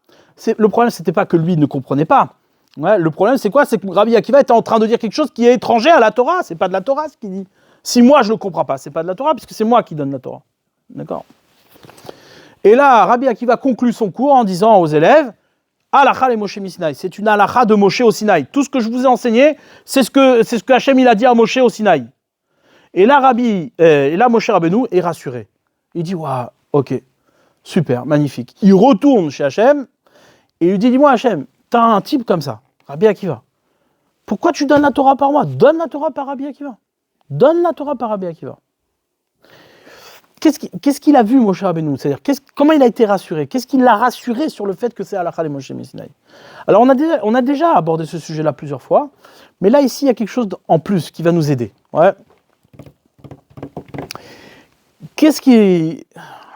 Le problème, ce n'était pas que lui ne comprenait pas. Le problème, c'est quoi ? C'est que Rabbi Akiva était en train de dire quelque chose qui est étranger à la Torah. C'est pas de la Torah ce qu'il dit. Si moi je ne le comprends pas, c'est pas de la Torah, puisque c'est moi qui donne la Torah. D'accord ? Et là, Rabbi Akiva conclut son cours en disant aux élèves, Halacha le Moshe Sinaï, c'est une halacha de Moshe au Sinaï. Tout ce que je vous ai enseigné, c'est ce que Hachem il a dit à Moshe au Sinaï. Et là, Moshe Rabbeinu est rassuré. Il dit, waouh, ok, super, magnifique. Il retourne chez Hachem et il lui dit, dis-moi Hachem, t'as un type comme ça, Rabbi Akiva. Pourquoi tu donnes la Torah par moi ? Donne la Torah par Rabbi Akiva. Donne la Torah par Rabbi Akiva. Qu'est-ce qu'il a vu, Moshe Rabbeinu ? C'est-à-dire, comment il a été rassuré ? Qu'est-ce qui l'a rassuré sur le fait que c'est Halacha le Moshe Sinaï ? Alors, on a déjà abordé ce sujet-là plusieurs fois, mais là, ici, il y a quelque chose en plus qui va nous aider.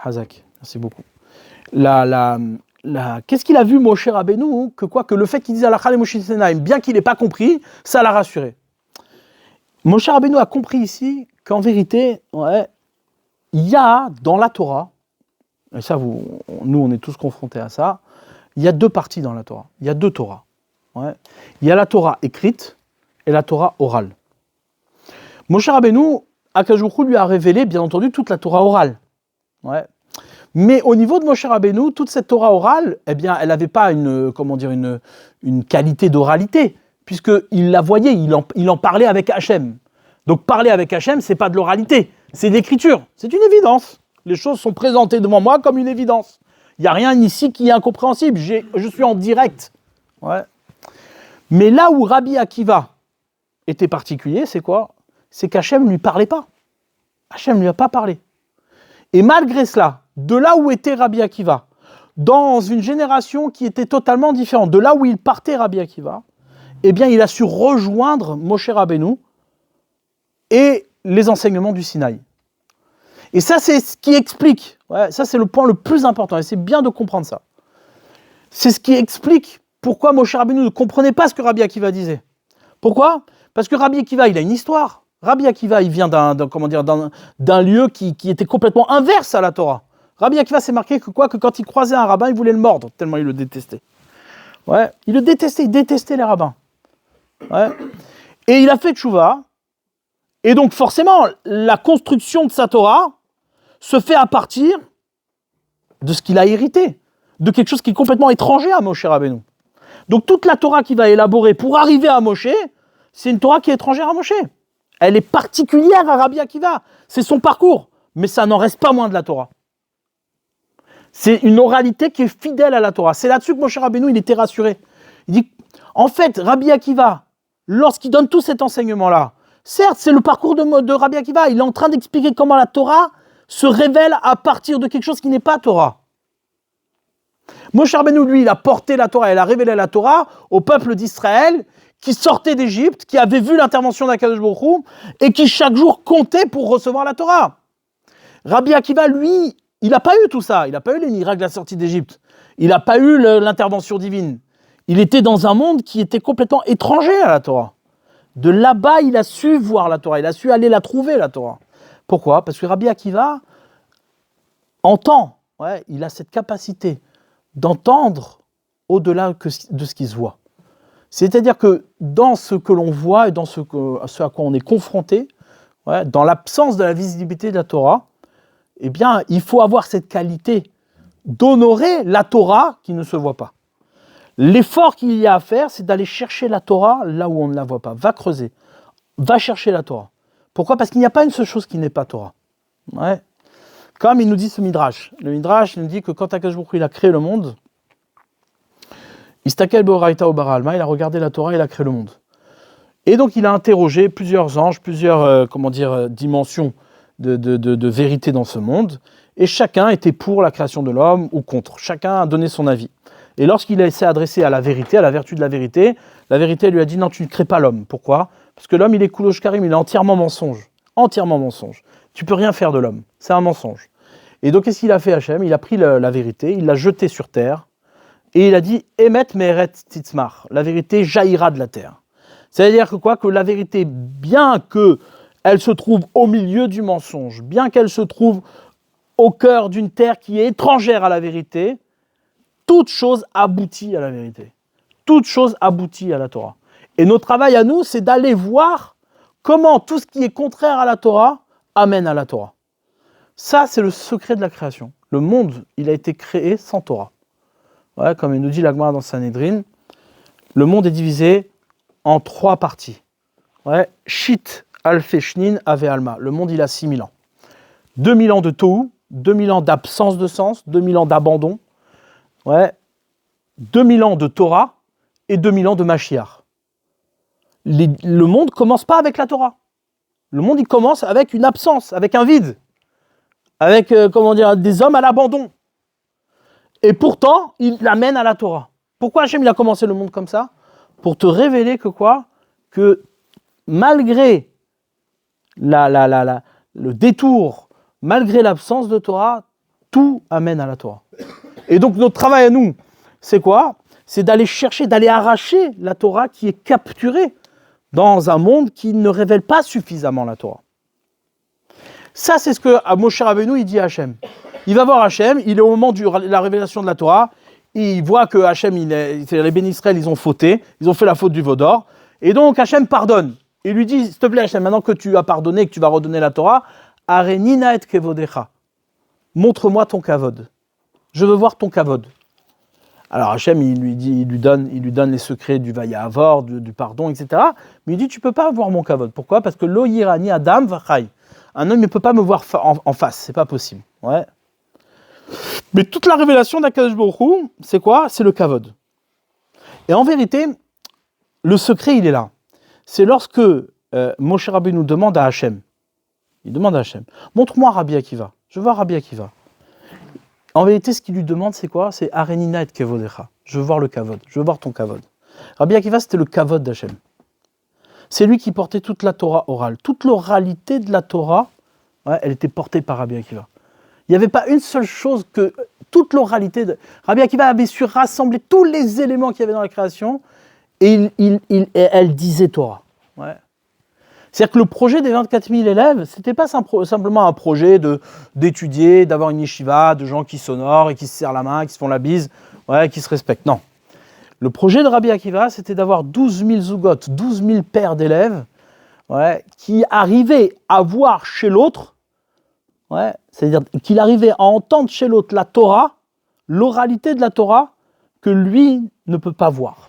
Hazak, merci beaucoup. Qu'est-ce qu'il a vu, Moshe Rabbeinu, que le fait qu'il dise Halacha le Moshe Sinaï, bien qu'il n'ait pas compris, ça l'a rassuré. Moshe Rabbeinu a compris ici qu'en vérité, il y a dans la Torah, et ça, nous on est tous confrontés à ça, il y a deux parties dans la Torah. Il y a deux Torahs. Il y a la Torah écrite et la Torah orale. Moshe Rabbeinu, Akadosh Baruch Hu lui a révélé, bien entendu, toute la Torah orale. Mais au niveau de Moshe Rabbeinu, toute cette Torah orale, eh bien, elle n'avait pas une qualité d'oralité, puisqu'il la voyait, il en parlait avec Hachem. Donc parler avec Hachem, c'est pas de l'oralité, c'est de l'écriture, c'est une évidence. Les choses sont présentées devant moi comme une évidence. Il n'y a rien ici qui est incompréhensible, je suis en direct. Ouais. Mais là où Rabbi Akiva était particulier, c'est quoi? C'est qu'Hachem ne lui parlait pas. Hachem ne lui a pas parlé. Et malgré cela, de là où était Rabbi Akiva, dans une génération qui était totalement différente, de là où il partait Rabbi Akiva, eh bien il a su rejoindre Moshe Rabbeinu et les enseignements du Sinaï. Et ça, c'est ce qui explique, ça c'est le point le plus important, et c'est bien de comprendre ça. C'est ce qui explique pourquoi Moshe Rabbeinu ne comprenait pas ce que Rabbi Akiva disait. Pourquoi? Parce que Rabbi Akiva, il a une histoire. Rabbi Akiva, il vient d'un lieu qui était complètement inverse à la Torah. Rabbi Akiva, c'est marqué que quand il croisait un rabbin, il voulait le mordre, tellement il le détestait. Ouais, il le détestait, il détestait les rabbins. Ouais. Et il a fait tchouva. Et donc forcément, la construction de sa Torah se fait à partir de ce qu'il a hérité, de quelque chose qui est complètement étranger à Moshe Rabbeinu. Donc toute la Torah qu'il va élaborer pour arriver à Moshe, c'est une Torah qui est étrangère à Moshe. Elle est particulière à Rabbi Akiva. C'est son parcours, mais ça n'en reste pas moins de la Torah. C'est une oralité qui est fidèle à la Torah. C'est là-dessus que Moshe Rabbeinu, il était rassuré. Il dit, en fait, Rabbi Akiva, lorsqu'il donne tout cet enseignement-là, certes, c'est le parcours de Rabbi Akiva. Il est en train d'expliquer comment la Torah se révèle à partir de quelque chose qui n'est pas Torah. Moshe Rabbeinu, lui, il a porté la Torah, il a révélé la Torah au peuple d'Israël qui sortait d'Égypte, qui avait vu l'intervention d'Akadosh Baruch Hu et qui chaque jour comptait pour recevoir la Torah. Rabbi Akiva, lui, il n'a pas eu tout ça. Il n'a pas eu les miracles de la sortie d'Égypte. Il n'a pas eu l'intervention divine. Il était dans un monde qui était complètement étranger à la Torah. De là-bas, il a su voir la Torah. Il a su aller la trouver, la Torah. Pourquoi? Parce que Rabbi Akiva entend. Il a cette capacité d'entendre au-delà de ce qui se voit. C'est-à-dire que dans ce que l'on voit et dans ce à quoi on est confronté, dans l'absence de la visibilité de la Torah, eh bien, il faut avoir cette qualité d'honorer la Torah qui ne se voit pas. L'effort qu'il y a à faire, c'est d'aller chercher la Torah là où on ne la voit pas. Va creuser, va chercher la Torah. Pourquoi? Parce qu'il n'y a pas une seule chose qui n'est pas Torah. Comme il nous dit ce Midrash. Le Midrash nous dit que quand Akadosh Baruch Hu, il a créé le monde, Istakel be'oraita bara alma, il a regardé la Torah, il a créé le monde. Et donc il a interrogé plusieurs anges, plusieurs dimensions de vérité dans ce monde, et chacun était pour la création de l'homme ou contre. Chacun a donné son avis. Et lorsqu'il s'est adressé à la vérité, à la vertu de la vérité lui a dit non, tu ne crées pas l'homme. Pourquoi? Parce que l'homme, il est koulosh karim, il est entièrement mensonge. Entièrement mensonge. Tu peux rien faire de l'homme, c'est un mensonge. Et donc qu'est-ce qu'il a fait Hachem? Il a pris la vérité, il l'a jetée sur terre, et il a dit Emet me'eret titzmar, la vérité jaillira de la terre. C'est-à-dire que la vérité, bien qu'elle se trouve au milieu du mensonge, bien qu'elle se trouve au cœur d'une terre qui est étrangère à la vérité, toute chose aboutit à la vérité. Toute chose aboutit à la Torah. Et notre travail à nous, c'est d'aller voir comment tout ce qui est contraire à la Torah amène à la Torah. Ça, c'est le secret de la création. Le monde, il a été créé sans Torah. Comme il nous dit la Gemara dans Sanhedrin, le monde est divisé en 3 parties. Shit, Alfe, Shnin, Ave, Alma. Le monde, il a 6000 ans. 2000 ans de Tohu, 2000 ans d'absence de sens, 2000 ans d'abandon, 2000 ans de Torah et 2000 ans de Mashiach. Le monde ne commence pas avec la Torah. Le monde, il commence avec une absence, avec un vide, avec des hommes à l'abandon. Et pourtant, il l'amène à la Torah. Pourquoi Hachem il a commencé le monde comme ça? Pour te révéler que malgré le détour, malgré l'absence de Torah, tout amène à la Torah. Et donc notre travail à nous, c'est quoi? C'est d'aller chercher, d'aller arracher la Torah qui est capturée dans un monde qui ne révèle pas suffisamment la Torah. Ça, c'est ce que Moshe Rabbeinu il dit à Hachem. Il va voir Hachem, il est au moment de la révélation de la Torah, il voit que Hachem, les bénis Israël, ils ont fauté, ils ont fait la faute du veau d'or, et donc Hachem pardonne. Il lui dit, s'il te plaît Hachem, maintenant que tu as pardonné et que tu vas redonner la Torah, Arenina et kevodecha. montre-moi ton kavod. Je veux voir ton kavod. Alors Hachem, il lui donne les secrets du Vayavor, du pardon, etc. Mais il dit, tu peux pas voir mon kavod. Pourquoi? Parce que lo yirani adam vachai. Un homme ne peut pas me voir en face, c'est pas possible. Ouais. Mais toute la révélation d'Akadosh Baruch Hu, c'est quoi? C'est le kavod. Et en vérité, le secret, il est là. C'est lorsque Moshe Rabbeinu nous demande à Hachem, il demande à Hachem, montre-moi Rabbi Akiva, je veux voir Rabbi Akiva. En vérité, ce qu'il lui demande, c'est quoi? C'est Arenina et Kevodecha. Je veux voir le kavod, je veux voir ton kavod. Rabbi Akiva, c'était le kavod d'Hachem. C'est lui qui portait toute la Torah orale. Toute l'oralité de la Torah, ouais, elle était portée par Rabbi Akiva. Il n'y avait pas une seule chose que toute l'oralité de... Rabbi Akiva avait su rassembler tous les éléments qu'il y avait dans la création et elle disait Torah. Ouais. C'est-à-dire que le projet des 24 000 élèves, ce n'était pas simplement un projet d'étudier, d'avoir une yeshiva, de gens qui s'honorent et qui se serrent la main, qui se font la bise, ouais, qui se respectent. Non. Le projet de Rabbi Akiva, c'était d'avoir 12 000 zougot, 12 000 paires d'élèves, ouais, qui arrivaient à voir chez l'autre, ouais, c'est-à-dire qu'il arrivait à entendre chez l'autre la Torah, l'oralité de la Torah, que lui ne peut pas voir.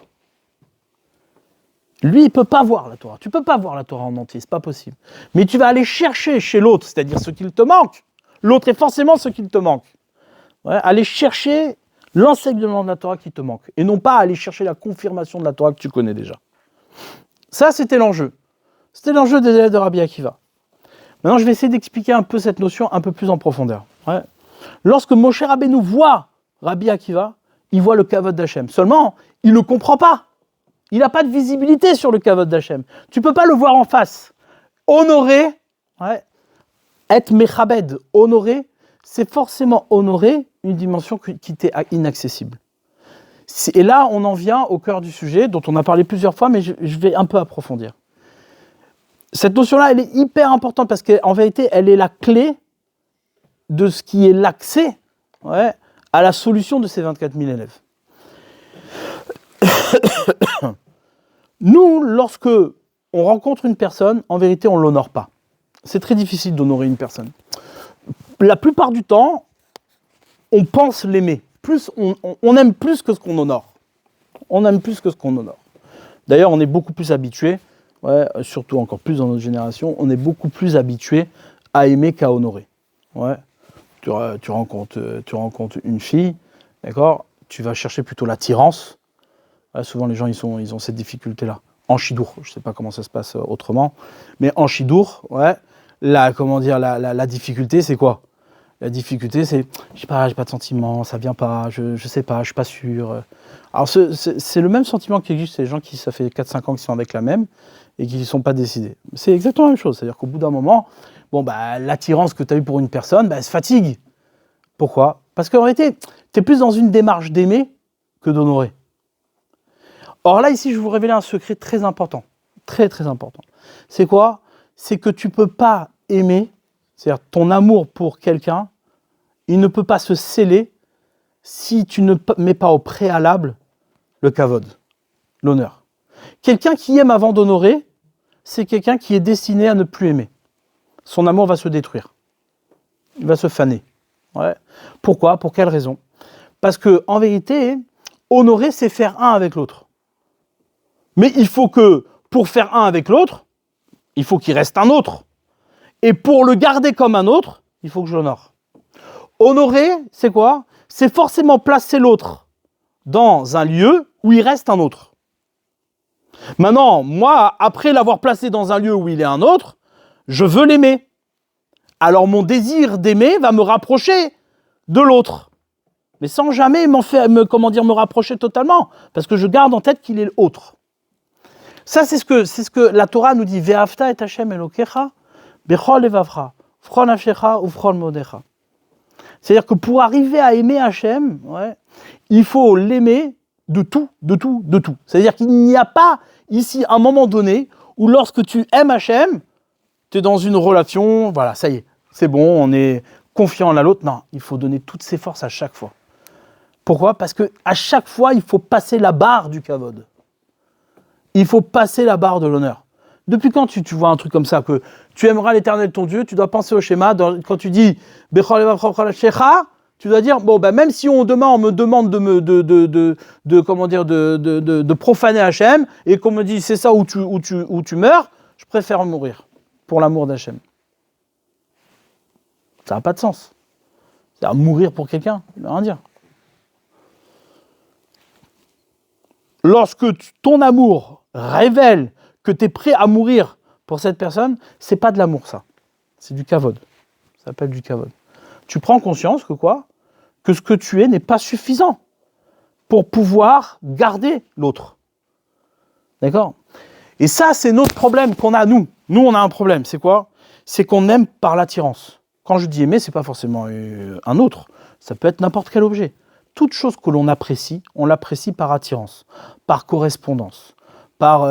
Lui, il ne peut pas voir la Torah. Tu ne peux pas voir la Torah en entier, ce n'est pas possible. Mais tu vas aller chercher chez l'autre, c'est-à-dire ce qu'il te manque. L'autre est forcément ce qu'il te manque. Ouais, aller chercher l'enseignement de la Torah qui te manque. Et non pas aller chercher la confirmation de la Torah que tu connais déjà. Ça, c'était l'enjeu. C'était l'enjeu des élèves de Rabbi Akiva. Maintenant, je vais essayer d'expliquer un peu cette notion un peu plus en profondeur. Ouais. Lorsque Moshe Rabbeinu voit Rabbi Akiva, il voit le kavod d'Hachem. Seulement, il ne comprend pas. Il n'a pas de visibilité sur le kavod d'Hachem. Tu ne peux pas le voir en face. Honorer, ouais, être mechabed, honorer, c'est forcément honorer une dimension qui t'est inaccessible. Et là, on en vient au cœur du sujet, dont on a parlé plusieurs fois, mais je vais un peu approfondir. Cette notion-là, elle est hyper importante parce qu'en vérité, elle est la clé de ce qui est l'accès, ouais, à la solution de ces 24 000 élèves. Nous, lorsque on rencontre une personne, en vérité, on ne l'honore pas. C'est très difficile d'honorer une personne. La plupart du temps, on pense l'aimer. On aime plus que ce qu'on honore. On aime plus que ce qu'on honore. D'ailleurs, on est beaucoup plus habitué, ouais, surtout encore plus dans notre génération, on est beaucoup plus habitué à aimer qu'à honorer. Ouais. Tu rencontres une fille, d'accord, tu vas chercher plutôt l'attirance. Ouais, souvent, les gens, ils ont cette difficulté-là. En chidour, je ne sais pas comment ça se passe autrement, mais en chidour, ouais, la difficulté, c'est quoi? La difficulté, c'est, j'ai pas de sentiment, ça vient pas, je sais pas, je suis pas sûr. Alors, c'est le même sentiment qui existe chez les gens qui, ça fait 4-5 ans qu'ils sont avec la même et qui ne sont pas décidés. C'est exactement la même chose. C'est-à-dire qu'au bout d'un moment, bon, bah, l'attirance que tu as eue pour une personne, bah, elle se fatigue. Pourquoi? Parce qu'en réalité, tu es plus dans une démarche d'aimer que d'honorer. Or là, ici, je vais vous révéler un secret très important. Très, très important. C'est quoi? C'est que tu ne peux pas aimer, c'est-à-dire ton amour pour quelqu'un, il ne peut pas se sceller si tu ne mets pas au préalable le kavod, l'honneur. Quelqu'un qui aime avant d'honorer, c'est quelqu'un qui est destiné à ne plus aimer. Son amour va se détruire. Il va se faner. Ouais. Pourquoi? Pour quelle raison? Parce qu'en vérité, honorer, c'est faire un avec l'autre. Mais il faut que, pour faire un avec l'autre, il faut qu'il reste un autre. Et pour le garder comme un autre, il faut que j'honore. Honorer, c'est quoi? C'est forcément placer l'autre dans un lieu où il reste un autre. Maintenant, moi, après l'avoir placé dans un lieu où il est un autre, je veux l'aimer. Alors mon désir d'aimer va me rapprocher de l'autre. Mais sans jamais me rapprocher totalement. Parce que je garde en tête qu'il est l'autre. Ça, c'est ce que la Torah nous dit. Ve'afta et Hashem Elokecha, bechol levavcha, v'chol nafshecha ou v'chol modecha. C'est-à-dire que pour arriver à aimer Hashem, ouais, il faut l'aimer de tout. C'est-à-dire qu'il n'y a pas ici un moment donné où lorsque tu aimes Hashem, tu es dans une relation, voilà, ça y est, c'est bon, on est confiant l'un à l'autre. Non, il faut donner toutes ses forces à chaque fois. Pourquoi? Parce qu'à chaque fois, il faut passer la barre du kavod. Il faut passer la barre de l'honneur. Depuis quand tu vois un truc comme ça, que tu aimeras l'Éternel ton Dieu, tu dois penser au schéma, quand tu dis tu dois dire, bon, ben, même si on me demande de profaner Hachem, et qu'on me dit c'est ça où tu meurs, je préfère mourir pour l'amour d'Hachem. Ça n'a pas de sens. C'est-à-dire mourir pour quelqu'un, ça ne veut rien dire. Lorsque ton amour révèle que tu es prêt à mourir pour cette personne, c'est pas de l'amour, ça. C'est du kavod. Ça s'appelle du kavod. Tu prends conscience que quoi ? Que ce que tu es n'est pas suffisant pour pouvoir garder l'autre. D'accord ? Et ça, c'est notre problème qu'on a, nous. Nous, on a un problème. C'est quoi ? C'est qu'on aime par l'attirance. Quand je dis aimer, c'est pas forcément un autre. Ça peut être n'importe quel objet. Toute chose que l'on apprécie, on l'apprécie par attirance, par correspondance, par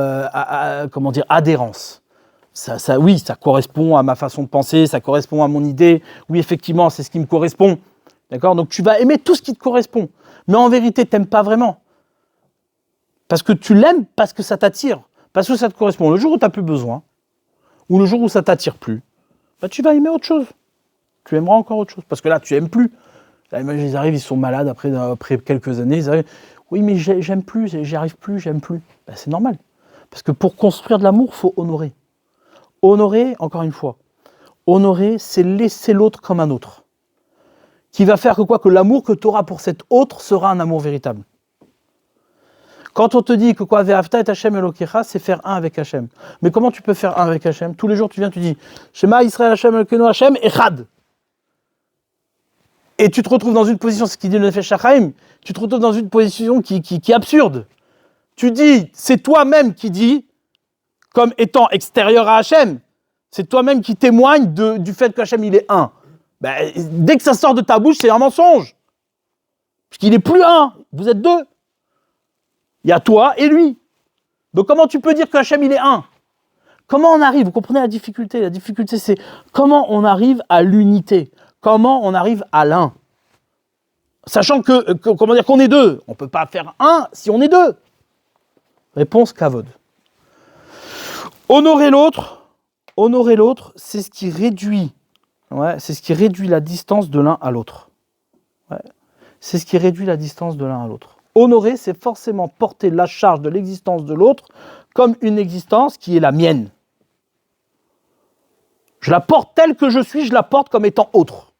adhérence. Oui, ça correspond à ma façon de penser, ça correspond à mon idée. Oui, effectivement, c'est ce qui me correspond. D'accord ? Donc tu vas aimer tout ce qui te correspond. Mais en vérité, tu n'aimes pas vraiment. Parce que tu l'aimes parce que ça t'attire, parce que ça te correspond. Le jour où tu n'as plus besoin, ou le jour où ça ne t'attire plus, bah, tu vas aimer autre chose. Tu aimeras encore autre chose. Parce que là, tu n'aimes plus. Là, ils arrivent, ils sont malades après quelques années. Ils arrivent, oui, mais j'aime plus, j'y arrive plus, j'aime plus. Bah, c'est normal. Parce que pour construire de l'amour, il faut honorer. Honorer, encore une fois, honorer, c'est laisser l'autre comme un autre. Qui va faire que l'amour que tu auras pour cet autre sera un amour véritable. Quand on te dit que Ve'afta et Hashem Elokecha, c'est faire un avec Hashem. Mais comment tu peux faire un avec Hashem ? Tous les jours, tu viens, tu dis Shema Israël Hashem Elokeinu Hashem Echad. Et tu te retrouves dans une position, ce qui dit le Nefesh HaChaim, tu te retrouves dans une position qui est absurde. Tu dis, c'est toi-même qui dis, comme étant extérieur à Hashem, c'est toi-même qui témoigne du fait qu'Hachem il est un. Ben, dès que ça sort de ta bouche, c'est un mensonge. Parce qu'il n'est plus un, vous êtes deux. Il y a toi et lui. Donc comment tu peux dire qu'Hachem il est un ? Comment on arrive ? Vous comprenez la difficulté ? La difficulté, c'est comment on arrive à l'unité ? Comment on arrive à l'un ? Sachant qu'on est deux. On ne peut pas faire un si on est deux. Réponse Kavod. Honorer l'autre, c'est ce qui réduit, c'est ce qui réduit la distance de l'un à l'autre. Ouais. C'est ce qui réduit la distance de l'un à l'autre. Honorer, c'est forcément porter la charge de l'existence de l'autre comme une existence qui est la mienne. Je la porte telle que je suis, je la porte comme étant autre.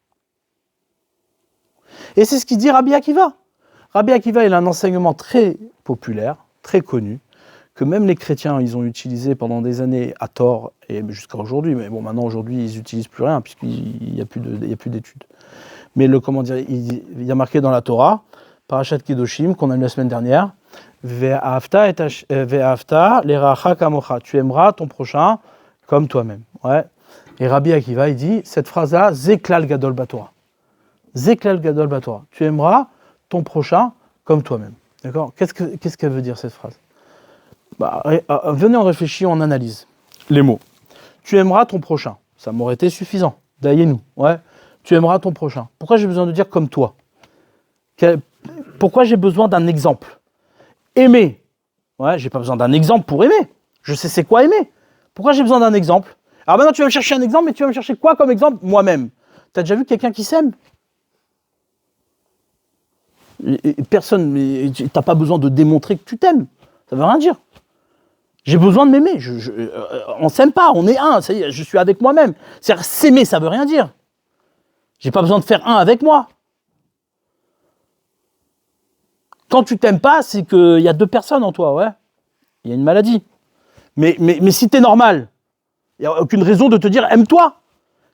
Et c'est ce qu'il dit Rabbi Akiva. Rabbi Akiva, il a un enseignement très populaire, très connu, que même les chrétiens, ils ont utilisé pendant des années à tort, et jusqu'à aujourd'hui, mais bon, maintenant, aujourd'hui, ils n'utilisent plus rien, puisqu'il n'y a plus d'études. Mais il y a marqué dans la Torah, Parashat Kedoshim, qu'on a lu la semaine dernière, Ve'afta l'eracha kamocha, tu aimeras ton prochain comme toi-même. Ouais. Et Rabbi Akiva, il dit, cette phrase-là, Zeklal Gadol Batorah. Zeklal Gadol Batorah. Tu aimeras ton prochain comme toi-même. D'accord ? Qu'est-ce qu'elle veut dire, cette phrase ? Venez, on réfléchit, on analyse les mots. Tu aimeras ton prochain. Ça m'aurait été suffisant. D'ailleurs-nous. Ouais. Tu aimeras ton prochain. Pourquoi j'ai besoin de dire comme toi ? Pourquoi j'ai besoin d'un exemple ? Aimer. Ouais, j'ai pas besoin d'un exemple pour aimer. Je sais c'est quoi aimer. Pourquoi j'ai besoin d'un exemple ? Alors maintenant, tu vas me chercher un exemple, mais tu vas me chercher quoi comme exemple ? Moi-même. Tu as déjà vu quelqu'un qui s'aime ? Personne, tu n'as pas besoin de démontrer que tu t'aimes. Ça veut rien dire. J'ai besoin de m'aimer. On ne s'aime pas, on est un. Ça y est, je suis avec moi-même. C'est-à-dire, s'aimer, ça veut rien dire. J'ai pas besoin de faire un avec moi. Quand tu t'aimes pas, c'est qu'il y a deux personnes en toi, ouais. Il y a une maladie. Mais si tu es normal, il n'y a aucune raison de te dire aime-toi.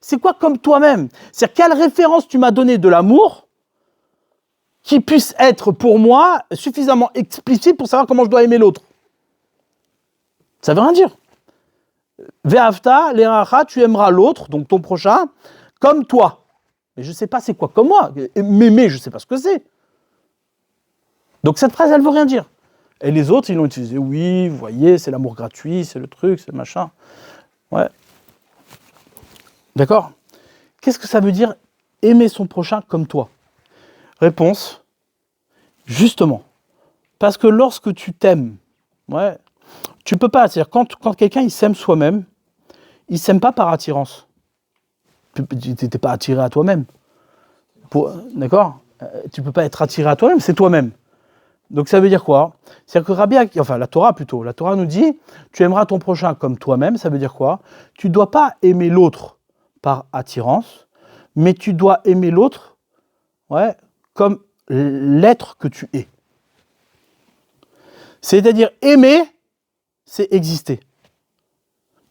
C'est quoi comme toi-même ? C'est-à-dire, quelle référence tu m'as donné de l'amour qui puisse être pour moi suffisamment explicite pour savoir comment je dois aimer l'autre ? Ça veut rien dire. Ve'afta l'eracha, tu aimeras l'autre, donc ton prochain, comme toi. Mais je ne sais pas c'est quoi comme moi. M'aimer, je ne sais pas ce que c'est. Donc cette phrase, elle ne veut rien dire. Et les autres, ils l'ont utilisé. Oui, vous voyez, c'est l'amour gratuit, c'est le truc, c'est le machin. Ouais. D'accord ? Qu'est-ce que ça veut dire aimer son prochain comme toi ? Réponse, justement, parce que lorsque tu t'aimes, ouais, Tu peux pas, c'est-à-dire quand quelqu'un il s'aime soi-même, il s'aime pas par attirance. Tu n'es pas attiré à toi-même. D'accord? Tu peux pas être attiré à toi-même, c'est toi-même. Donc ça veut dire quoi? C'est-à-dire que la Torah plutôt, la Torah nous dit, tu aimeras ton prochain comme toi-même, ça veut dire quoi? Tu ne dois pas aimer l'autre par attirance, mais tu dois aimer l'autre, ouais, comme l'être que tu es. C'est-à-dire aimer, c'est exister.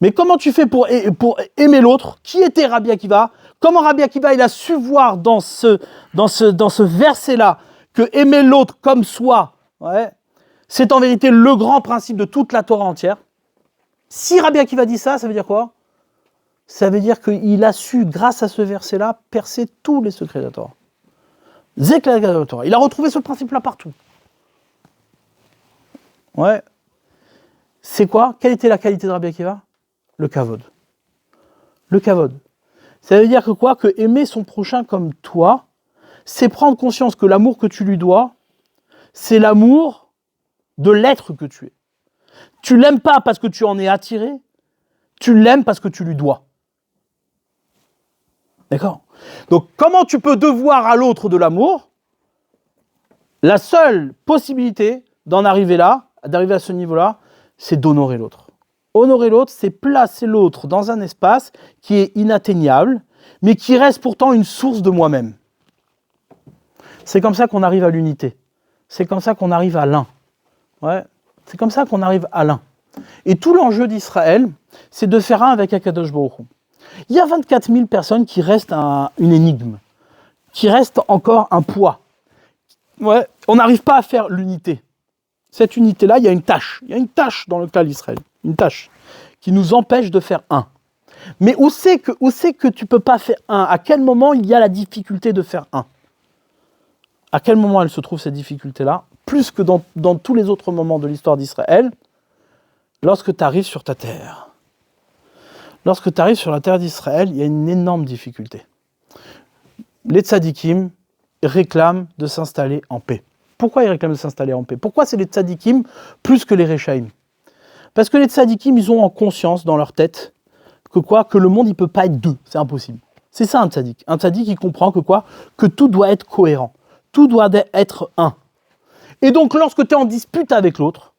Mais comment tu fais pour aimer l'autre? Qui était Rabbi Akiva? Comment Rabbi Akiva il a su voir dans ce verset-là que aimer l'autre comme soi, ouais, c'est en vérité le grand principe de toute la Torah entière. Si Rabbi Akiva dit ça, ça veut dire quoi? Ça veut dire qu'il a su, grâce à ce verset-là, percer tous les secrets de la Torah. Il a retrouvé ce principe-là partout. Ouais. C'est quoi? Quelle était la qualité de Rabbi Akiva? Le kavod. Le kavod. Ça veut dire que quoi? Que aimer son prochain comme toi, c'est prendre conscience que l'amour que tu lui dois, c'est l'amour de l'être que tu es. Tu l'aimes pas parce que tu en es attiré, tu l'aimes parce que tu lui dois. D'accord? Donc comment tu peux devoir à l'autre de l'amour? La seule possibilité d'en arriver là, d'arriver à ce niveau-là, c'est d'honorer l'autre. Honorer l'autre, c'est placer l'autre dans un espace qui est inatteignable, mais qui reste pourtant une source de moi-même. C'est comme ça qu'on arrive à l'unité. C'est comme ça qu'on arrive à l'un. Ouais, c'est comme ça qu'on arrive à l'un. Et tout l'enjeu d'Israël, c'est de faire un avec Akadosh Baruch Hu. Il y a 24 000 personnes qui restent une énigme, qui restent encore un poids. Ouais, on n'arrive pas à faire l'unité. Cette unité-là, il y a une tâche. Il y a une tâche dans le cas d'Israël. Une tâche qui nous empêche de faire un. Mais où c'est que tu ne peux pas faire un? À quel moment il y a la difficulté de faire un? À quel moment elle se trouve cette difficulté-là? Plus que dans tous les autres moments de l'histoire d'Israël, lorsque tu arrives sur ta terre. Lorsque tu arrives sur la terre d'Israël, il y a une énorme difficulté. Les tzadikim réclament de s'installer en paix. Pourquoi ils réclament de s'installer en paix? Pourquoi c'est les tzadikim plus que les rechaïm? Parce que les tzadikim, ils ont en conscience dans leur tête que le monde, il ne peut pas être deux. C'est impossible. C'est ça un tzadik. Un tzadik, il comprend que tout doit être cohérent. Tout doit être un. Et donc, lorsque tu es en dispute avec l'autre,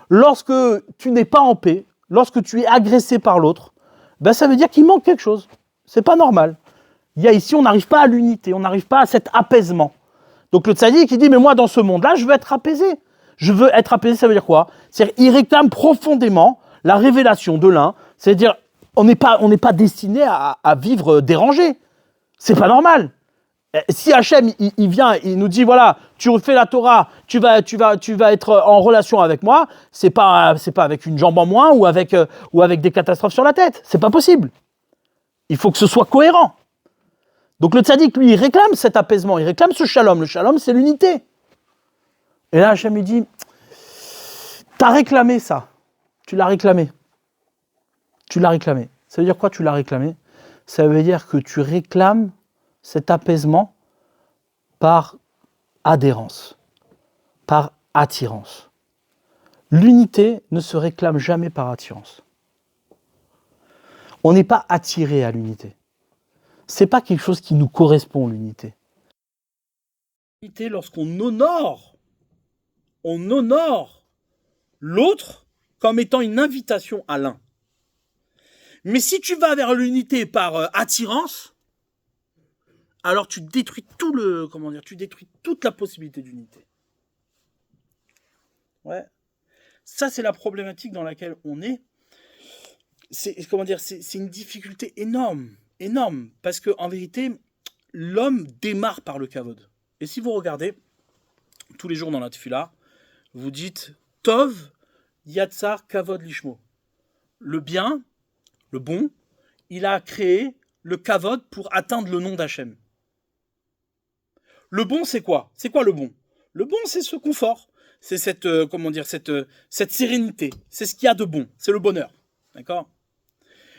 lorsque tu n'es pas en paix, lorsque tu es agressé par l'autre, ben ça veut dire qu'il manque quelque chose. C'est pas normal. Ici, on n'arrive pas à l'unité, on n'arrive pas à cet apaisement. Donc le tzaddik, il dit, mais moi, dans ce monde-là, je veux être apaisé. Je veux être apaisé, ça veut dire quoi? C'est-à-dire, il réclame profondément la révélation de l'un. C'est-à-dire, on n'est pas destiné à vivre dérangé. C'est pas normal. Si Hachem, il vient, il nous dit, voilà, tu refais la Torah, tu vas être en relation avec moi, c'est pas avec une jambe en moins ou avec des catastrophes sur la tête. C'est pas possible. Il faut que ce soit cohérent. Donc le tzaddik, lui, il réclame cet apaisement, il réclame ce shalom. Le shalom, c'est l'unité. Et là, Hachem, il dit, t'as réclamé ça. Tu l'as réclamé. Tu l'as réclamé. Ça veut dire quoi, tu l'as réclamé? Ça veut dire que tu réclames cet apaisement par adhérence, par attirance. L'unité ne se réclame jamais par attirance. On n'est pas attiré à l'unité. C'est pas quelque chose qui nous correspond, l'unité. L'unité, lorsqu'on honore l'autre comme étant une invitation à l'un. Mais si tu vas vers l'unité par attirance, alors tu détruis tu détruis toute la possibilité d'unité. Ouais. Ça, c'est la problématique dans laquelle on est. C'est une difficulté énorme, parce que en vérité, l'homme démarre par le kavod. Et si vous regardez tous les jours dans la tefila, vous dites Tov Yatsar Kavod Lishmo. Le bien, le bon, il a créé le kavod pour atteindre le nom d'Hachem. Le bon, c'est quoi? C'est quoi le bon? Le bon, c'est ce confort. C'est cette sérénité. C'est ce qu'il y a de bon. C'est le bonheur. D'accord?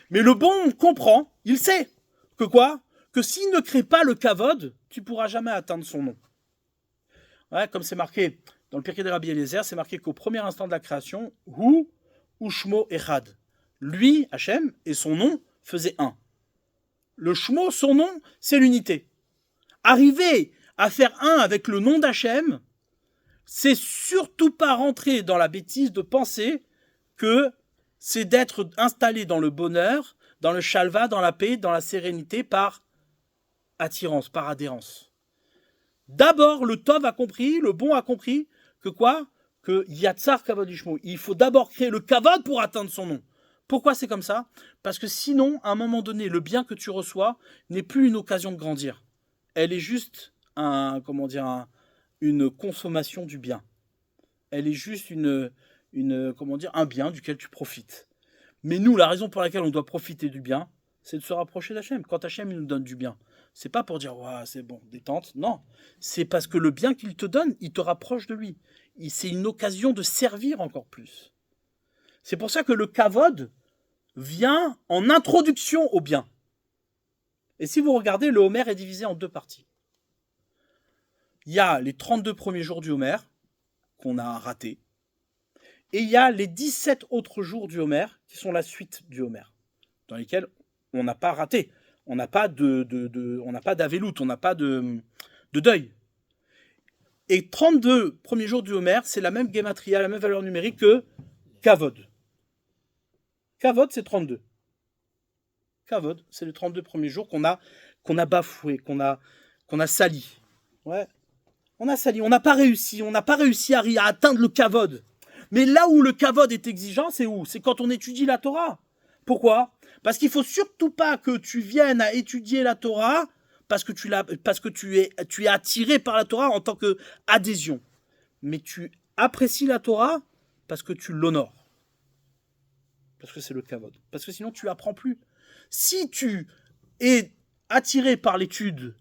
Mais le bon, on comprend, il sait que quoi? Que s'il ne crée pas le kavod, tu ne pourras jamais atteindre son nom. Ouais, comme c'est marqué dans le Pirkei de Rabbi Eliezer, c'est marqué qu'au premier instant de la création, Hu Ushmo Echad. Lui, Hachem, et son nom faisaient un. Le Shmo, son nom, c'est l'unité. Arriver à faire un avec le nom d'Hachem, c'est surtout pas rentrer dans la bêtise de penser que c'est d'être installé dans le bonheur, dans le shalva, dans la paix, dans la sérénité par attirance, par adhérence. D'abord, le Tov a compris, le bon a compris que quoi? Que Yatsar Kavod Ishmo. Il faut d'abord créer le Kavod pour atteindre son nom. Pourquoi c'est comme ça? Parce que sinon, à un moment donné, le bien que tu reçois n'est plus une occasion de grandir. Elle est juste une consommation du bien. Elle est juste un bien duquel tu profites. Mais nous, la raison pour laquelle on doit profiter du bien, c'est de se rapprocher d'Hachem. Quand Hachem il nous donne du bien, c'est pas pour dire ouais, c'est bon, détente. Non, c'est parce que le bien qu'il te donne, il te rapproche de lui. C'est une occasion de servir encore plus. C'est pour ça que le kavod vient en introduction au bien. Et si vous regardez, le Homer est divisé en deux parties. Il y a les 32 premiers jours du Homer, qu'on a ratés, et il y a les 17 autres jours du Homer, qui sont la suite du Homer, dans lesquels on n'a pas raté. On n'a pas d'avéloute, on n'a pas de deuil. Et 32 premiers jours du Homer, c'est la même gematria, la même valeur numérique que Kavod. Kavod, c'est 32. Kavod, c'est les 32 premiers jours qu'on a bafoué, qu'on a sali. Ouais. On a sali, on n'a pas réussi à atteindre le Kavod. Mais là où le Kavod est exigeant, c'est où? C'est quand on étudie la Torah. Pourquoi? Parce qu'il ne faut surtout pas que tu viennes à étudier la Torah parce que tu es attiré par la Torah en tant qu'adhésion. Mais tu apprécies la Torah parce que tu l'honores. Parce que c'est le Kavod. Parce que sinon, tu apprends plus. Si tu es attiré par l'étude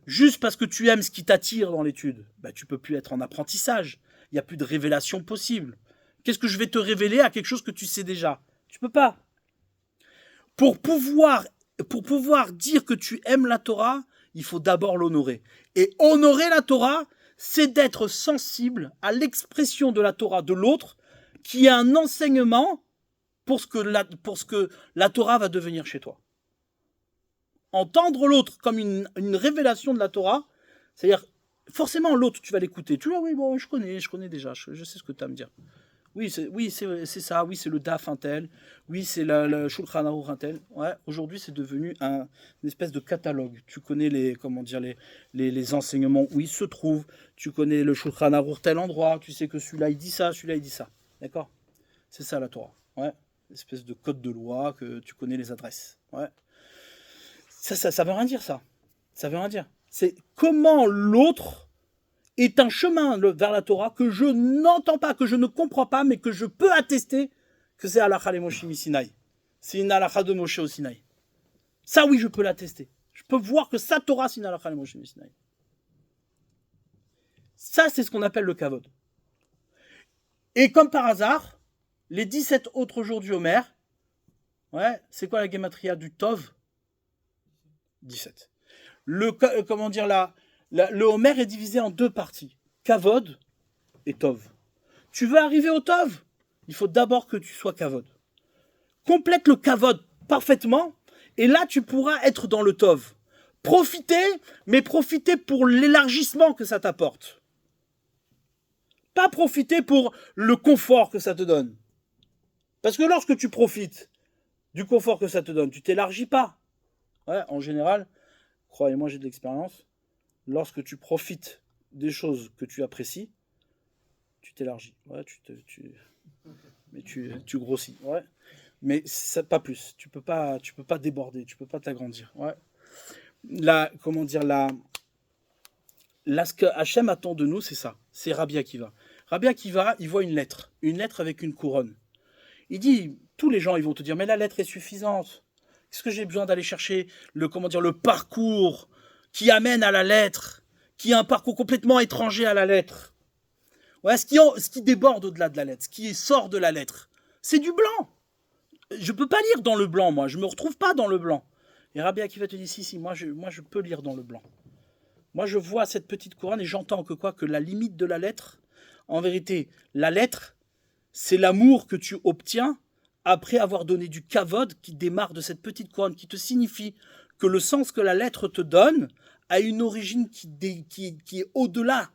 juste parce que tu aimes ce qui t'attire dans l'étude, tu ne peux plus être en apprentissage. Il n'y a plus de révélation possible. Qu'est-ce que je vais te révéler à quelque chose que tu sais déjà? Tu ne peux pas. Pour pouvoir dire que tu aimes la Torah, il faut d'abord l'honorer. Et honorer la Torah, c'est d'être sensible à l'expression de la Torah de l'autre, qui est un enseignement pour ce que la Torah va devenir chez toi. Entendre l'autre comme une révélation de la Torah, c'est-à-dire, forcément, l'autre, tu vas l'écouter. Tu vois, oui, bon, je connais déjà, je sais ce que tu as à me dire. Oui, c'est ça, oui, c'est le DAF Intel, oui, c'est le Shulchan Aruch Intel. Ouais, aujourd'hui, c'est devenu une espèce de catalogue. Tu connais les enseignements où ils se trouvent, tu connais le Shulchan Aruch tel endroit, tu sais que celui-là, il dit ça, celui-là, il dit ça. D'accord? C'est ça, la Torah. Ouais, espèce de code de loi que tu connais les adresses. Ouais. Ça veut rien dire, ça. Ça veut rien dire. C'est comment l'autre est un chemin vers la Torah que je n'entends pas, que je ne comprends pas, mais que je peux attester que c'est halakha le Moshe Sinaï. C'est une halakha de Moshe au Sinaï. Ça, oui, je peux l'attester. Je peux voir que sa Torah, c'est une halakha le Moshe Sinaï. Ça, c'est ce qu'on appelle le kavod. Et comme par hasard, les 17 autres jours du Homer, ouais, c'est quoi la gematria du Tov? 17. Le Homer est divisé en deux parties, Kavod et Tov. Tu veux arriver au Tov? Il faut d'abord que tu sois Kavod. Complète le Kavod parfaitement, et là tu pourras être dans le Tov. Profiter, mais profiter pour l'élargissement que ça t'apporte. Pas profiter pour le confort que ça te donne. Parce que lorsque tu profites du confort que ça te donne, tu t'élargis pas. Ouais, en général, croyez-moi, j'ai de l'expérience. Lorsque tu profites des choses que tu apprécies, tu t'élargis. Ouais, tu grossis. Ouais. Mais ça, pas plus. Tu peux pas déborder. Tu peux pas t'agrandir. Ouais. Là, ce que Hachem attend de nous, c'est ça. C'est Rabbi Akiva. Rabbi Akiva, il voit une lettre avec une couronne. Il dit, tous les gens, ils vont te dire, mais la lettre est suffisante. Est-ce que j'ai besoin d'aller chercher le parcours qui amène à la lettre, qui est un parcours complètement étranger à la lettre? Ouais, ce qui déborde au-delà de la lettre, ce qui sort de la lettre, c'est du blanc. Je ne peux pas lire dans le blanc, moi. Je ne me retrouve pas dans le blanc. Et Rabbi Akiva te dit, si, moi je peux lire dans le blanc. Moi, je vois cette petite couronne et j'entends que la limite de la lettre, en vérité, la lettre, C'est l'amour que tu obtiens après avoir donné du kavod qui démarre de cette petite couronne, qui te signifie que le sens que la lettre te donne a une origine qui est au-delà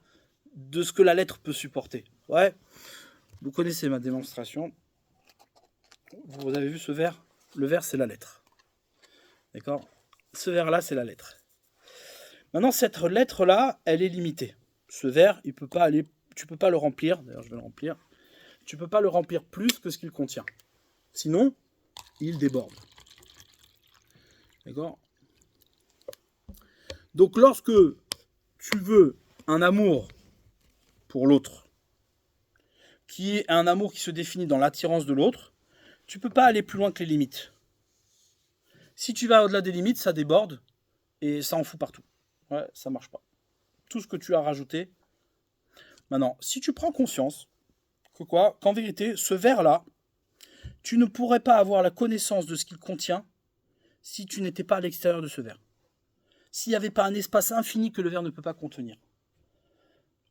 de ce que la lettre peut supporter. Ouais. Vous connaissez ma démonstration. Vous avez vu ce vers? Le vers, c'est la lettre. D'accord? Ce vers-là, c'est la lettre. Maintenant, cette lettre-là, elle est limitée. Ce vers, il peut pas aller, tu peux pas le remplir. D'ailleurs, je vais le remplir. Tu peux pas le remplir plus que ce qu'il contient. Sinon, il déborde. D'accord? Donc, lorsque tu veux un amour pour l'autre, qui est un amour qui se définit dans l'attirance de l'autre, tu peux pas aller plus loin que les limites. Si tu vas au-delà des limites, ça déborde et ça en fout partout. Ouais, ça marche pas. Tout ce que tu as rajouté. Maintenant, si tu prends conscience qu'en vérité, ce verre-là, tu ne pourrais pas avoir la connaissance de ce qu'il contient si tu n'étais pas à l'extérieur de ce verre. S'il n'y avait pas un espace infini que le verre ne peut pas contenir.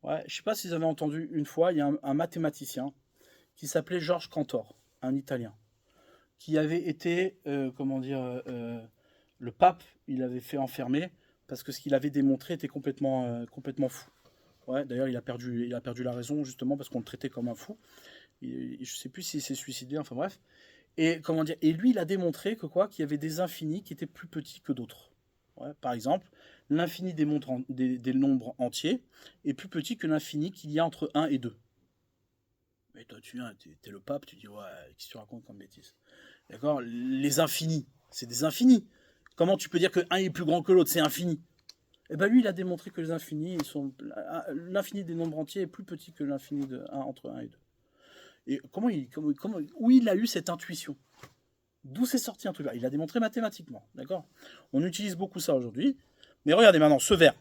Ouais, je ne sais pas si vous avez entendu une fois, il y a un mathématicien qui s'appelait Georges Cantor, un Italien, qui avait été, le pape, il avait fait enfermer parce que ce qu'il avait démontré était complètement fou. Ouais, d'ailleurs, il a perdu la raison justement parce qu'on le traitait comme un fou. Je ne sais plus s'il s'est suicidé, enfin bref. Et lui, il a démontré qu'il y avait des infinis qui étaient plus petits que d'autres. Ouais, par exemple, l'infini des nombres entiers est plus petit que l'infini qu'il y a entre 1 et 2. Mais toi, tu viens, t'es le pape, tu dis, ouais, qu'est-ce que tu racontes comme bêtise? D'accord? Les infinis, c'est des infinis. Comment tu peux dire que 1 est plus grand que l'autre? C'est infini. Et bien lui, il a démontré que les infinis, l'infini des nombres entiers est plus petit que l'infini de 1 entre 1 et 2. Et où il a eu cette intuition? D'où c'est sorti un truc là? Il a démontré mathématiquement, d'accord? On utilise beaucoup ça aujourd'hui. Mais regardez maintenant, ce verre.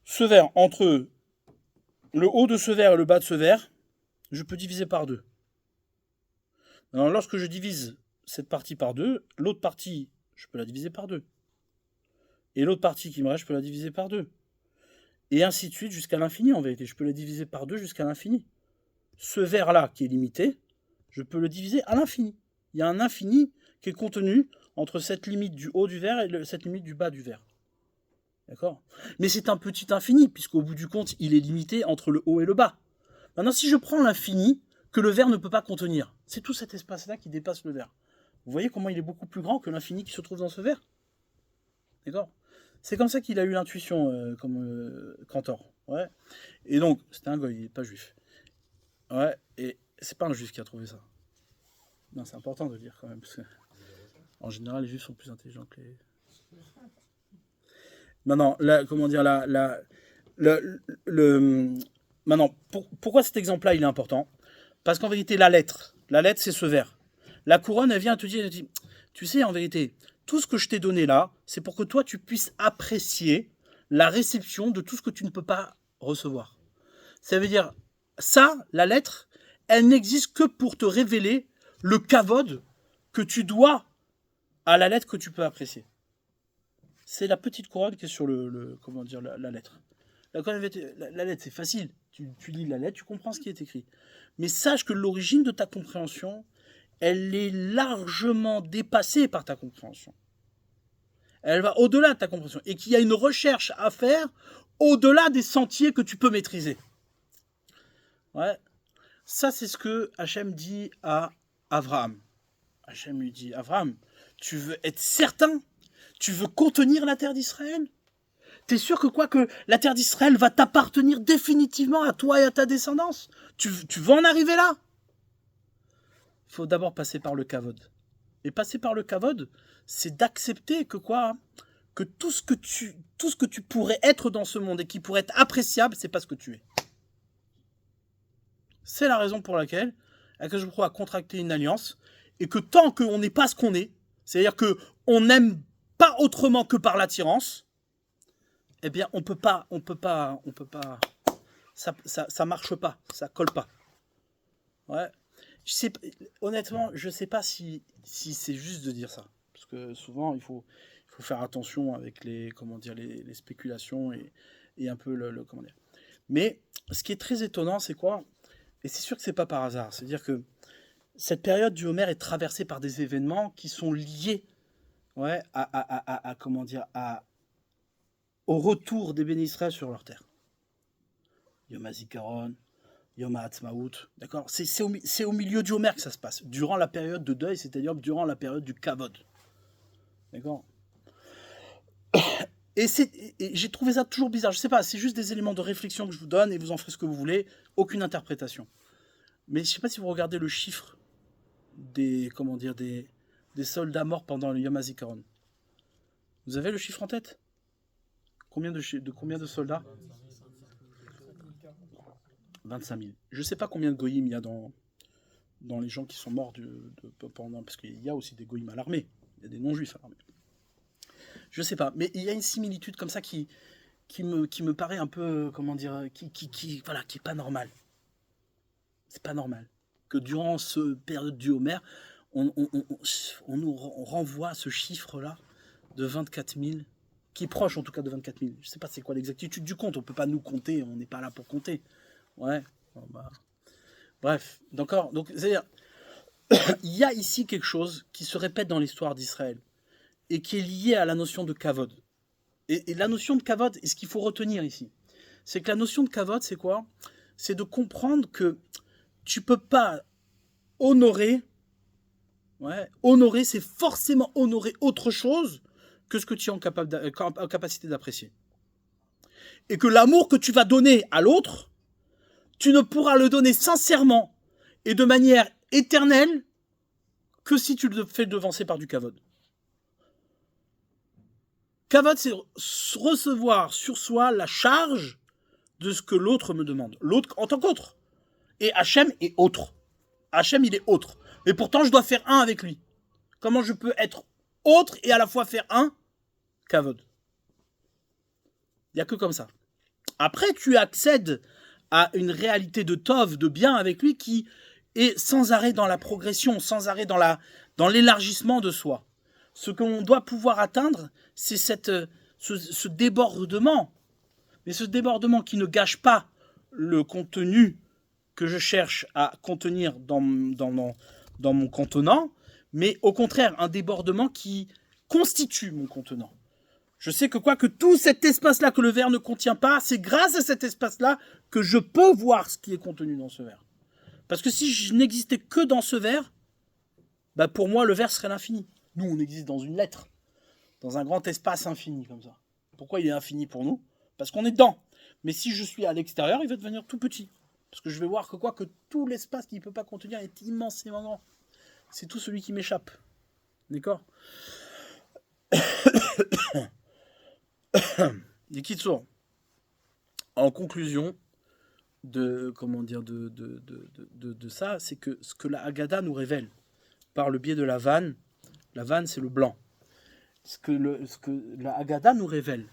Ce verre, entre le haut de ce verre et le bas de ce verre, je peux diviser par 2. Alors, lorsque je divise cette partie par 2, l'autre partie, je peux la diviser par 2. Et l'autre partie qui me reste, je peux la diviser par 2. Et ainsi de suite jusqu'à l'infini, en vérité. Je peux la diviser par 2 jusqu'à l'infini. Ce verre-là, qui est limité, je peux le diviser à l'infini. Il y a un infini qui est contenu entre cette limite du haut du verre et cette limite du bas du verre. D'accord? Mais c'est un petit infini, puisqu'au bout du compte, il est limité entre le haut et le bas. Maintenant, si je prends l'infini que le verre ne peut pas contenir, c'est tout cet espace-là qui dépasse le verre. Vous voyez comment il est beaucoup plus grand que l'infini qui se trouve dans ce verre? D'accord? C'est comme ça qu'il a eu l'intuition, comme Cantor. Ouais. Et donc, c'était un goy, il n'est pas juif. Ouais, et c'est pas un juif qui a trouvé ça. Non, c'est important de le dire quand même, parce que en général, les juifs sont plus intelligents que les... Maintenant, maintenant, pourquoi cet exemple-là, il est important? Parce qu'en vérité, la lettre, c'est ce verre. La couronne, elle vient te dire, elle dit, tu sais, en vérité, tout ce que je t'ai donné là, c'est pour que toi, tu puisses apprécier la réception de tout ce que tu ne peux pas recevoir. Ça veut dire, ça, la lettre, elle n'existe que pour te révéler le kavod que tu dois à la lettre que tu peux apprécier. C'est la petite couronne qui est sur la lettre. La lettre, c'est facile. Tu lis la lettre, tu comprends ce qui est écrit. Mais sache que l'origine de ta compréhension, elle est largement dépassée par ta compréhension. Elle va au-delà de ta compréhension. Et qu'il y a une recherche à faire au-delà des sentiers que tu peux maîtriser. Ouais. Ça, c'est ce que Hachem dit à Abraham. Hachem lui dit, Abraham, tu veux être certain? Tu veux contenir la terre d'Israël? T'es sûr que la terre d'Israël va t'appartenir définitivement à toi et à ta descendance? Tu veux en arriver là? Il faut d'abord passer par le kavod. Et passer par le kavod, c'est d'accepter que tout ce que tu pourrais être dans ce monde et qui pourrait être appréciable, c'est pas ce que tu es. C'est la raison pour laquelle je crois à contracter une alliance et que tant qu'on n'est pas ce qu'on est, c'est-à-dire qu'on n'aime pas autrement que par l'attirance, eh bien on peut pas, ça marche pas, ça colle pas. Ouais. Honnêtement, je sais pas si c'est juste de dire ça, parce que souvent il faut faire attention avec les spéculations et un peu comment dire. Mais ce qui est très étonnant, c'est quoi? Et c'est sûr que c'est pas par hasard. C'est-à-dire que cette période du Homer est traversée par des événements qui sont liés, ouais, comment dire, au retour des Béné Israël sur leur terre. Yom HaZikaron, Yom HaAtzmaut, d'accord. C'est au milieu du Homer que ça se passe, durant la période de deuil, c'est-à-dire durant la période du Kavod. D'accord. Et j'ai trouvé ça toujours bizarre. Je sais pas, c'est juste des éléments de réflexion que je vous donne et vous en ferez ce que vous voulez. Aucune interprétation. Mais je sais pas si vous regardez le chiffre des soldats morts pendant le Yom HaZikaron. Vous avez le chiffre en tête? Combien de soldats? 25 000. Je ne sais pas combien de goyim il y a dans les gens qui sont morts pendant... Parce qu'il y a aussi des goyim à l'armée. Il y a des non-juifs à l'armée. Je ne sais pas. Mais il y a une similitude comme ça qui me paraît un peu... Comment dire? Qui est pas normale. C'est pas normal. Que durant ce période du Homer, on nous renvoie à ce chiffre-là de 24 000, qui est proche en tout cas de 24 000. Je ne sais pas c'est quoi l'exactitude du compte. On ne peut pas nous compter. On n'est pas là pour compter. Ouais. Bon, bah. Bref. D'accord. Donc, c'est-à-dire, il y a ici quelque chose qui se répète dans l'histoire d'Israël et qui est lié à la notion de kavod. Et la notion de kavod, et ce qu'il faut retenir ici, c'est que la notion de kavod, c'est quoi? C'est de comprendre que tu peux pas honorer. Ouais, honorer, c'est forcément honorer autre chose que ce que tu es en capacité d'apprécier. Et que l'amour que tu vas donner à l'autre, tu ne pourras le donner sincèrement et de manière éternelle que si tu le fais devancer par du kavod. Kavod, c'est recevoir sur soi la charge de ce que l'autre me demande. L'autre en tant qu'autre. Et Hachem est autre. Hachem, il est autre. Mais pourtant, je dois faire un avec lui. Comment je peux être autre et à la fois faire un? Kavod. Il n'y a que comme ça. Après, tu accèdes à une réalité de tov, de bien avec lui, qui est sans arrêt dans la progression, sans arrêt dans l'élargissement de soi. Ce que l'on doit pouvoir atteindre, c'est ce débordement. Mais ce débordement qui ne gâche pas le contenu que je cherche à contenir dans mon contenant, mais au contraire, un débordement qui constitue mon contenant. Je sais que tout cet espace-là que le verre ne contient pas, c'est grâce à cet espace-là que je peux voir ce qui est contenu dans ce verre. Parce que si je n'existais que dans ce verre, bah pour moi, le verre serait l'infini. Nous, on existe dans une lettre, dans un grand espace infini, comme ça. Pourquoi il est infini pour nous? Parce qu'on est dedans. Mais si je suis à l'extérieur, il va devenir tout petit. Parce que je vais voir que tout l'espace qu'il ne peut pas contenir est immensément grand. C'est tout celui qui m'échappe. D'accord? Et Kitsour, en conclusion de ça, c'est que ce que la Haggadah nous révèle par le biais de la vanne c'est le blanc. Ce que la Haggadah nous révèle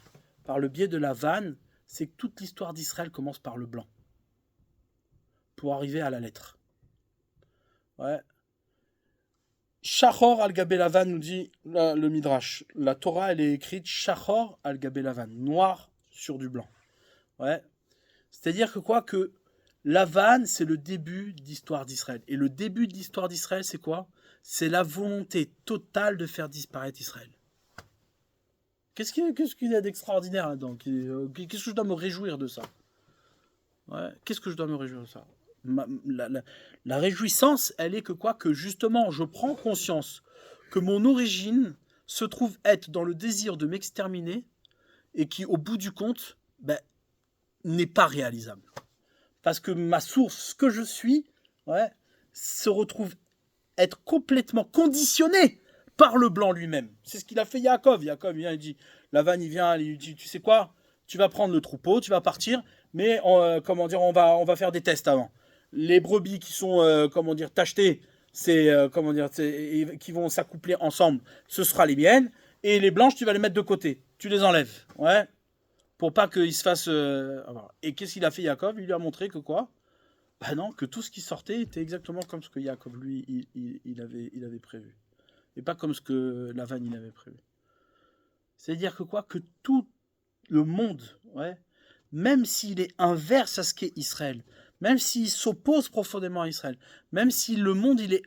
par le biais de la vanne, c'est que toute l'histoire d'Israël commence par le blanc pour arriver à la lettre. Ouais. Shachor al-Gabé Lavan nous dit le Midrash. La Torah, elle est écrite Shachor al-Gabé Lavan, noir sur du blanc. Ouais. C'est-à-dire que Lavan, c'est le début d'histoire d'Israël. Et le début de l'histoire d'Israël, c'est quoi? C'est la volonté totale de faire disparaître Israël. Qu'est-ce qu'il y a d'extraordinaire là-dedans? Qu'est-ce que je dois me réjouir de ça? Ouais. Qu'est-ce que je dois me réjouir de ça? La réjouissance, elle est que justement, je prends conscience que mon origine se trouve être dans le désir de m'exterminer et qui, au bout du compte, n'est pas réalisable. Parce que ma source, ce que je suis, ouais, se retrouve être complètement conditionné par le blanc lui-même. C'est ce qu'il a fait Yaakov. Yaakov vient, il dit, Lavan, il vient, il dit, tu sais quoi? Tu vas prendre le troupeau, tu vas partir, mais on va faire des tests avant. Les brebis qui sont tachetées, qui vont s'accoupler ensemble, ce sera les miennes, et les blanches tu vas les mettre de côté, tu les enlèves, ouais, pour pas qu'ils se fassent. Et qu'est-ce qu'il a fait Yaakov? Il lui a montré que quoi? Bah non, que tout ce qui sortait était exactement comme ce que Yaakov lui il avait prévu, et pas comme ce que Lavan il avait prévu. C'est-à-dire que tout le monde, ouais, même s'il est inverse à ce qu'est Israël, même s'il s'oppose profondément à Israël, même si le monde il est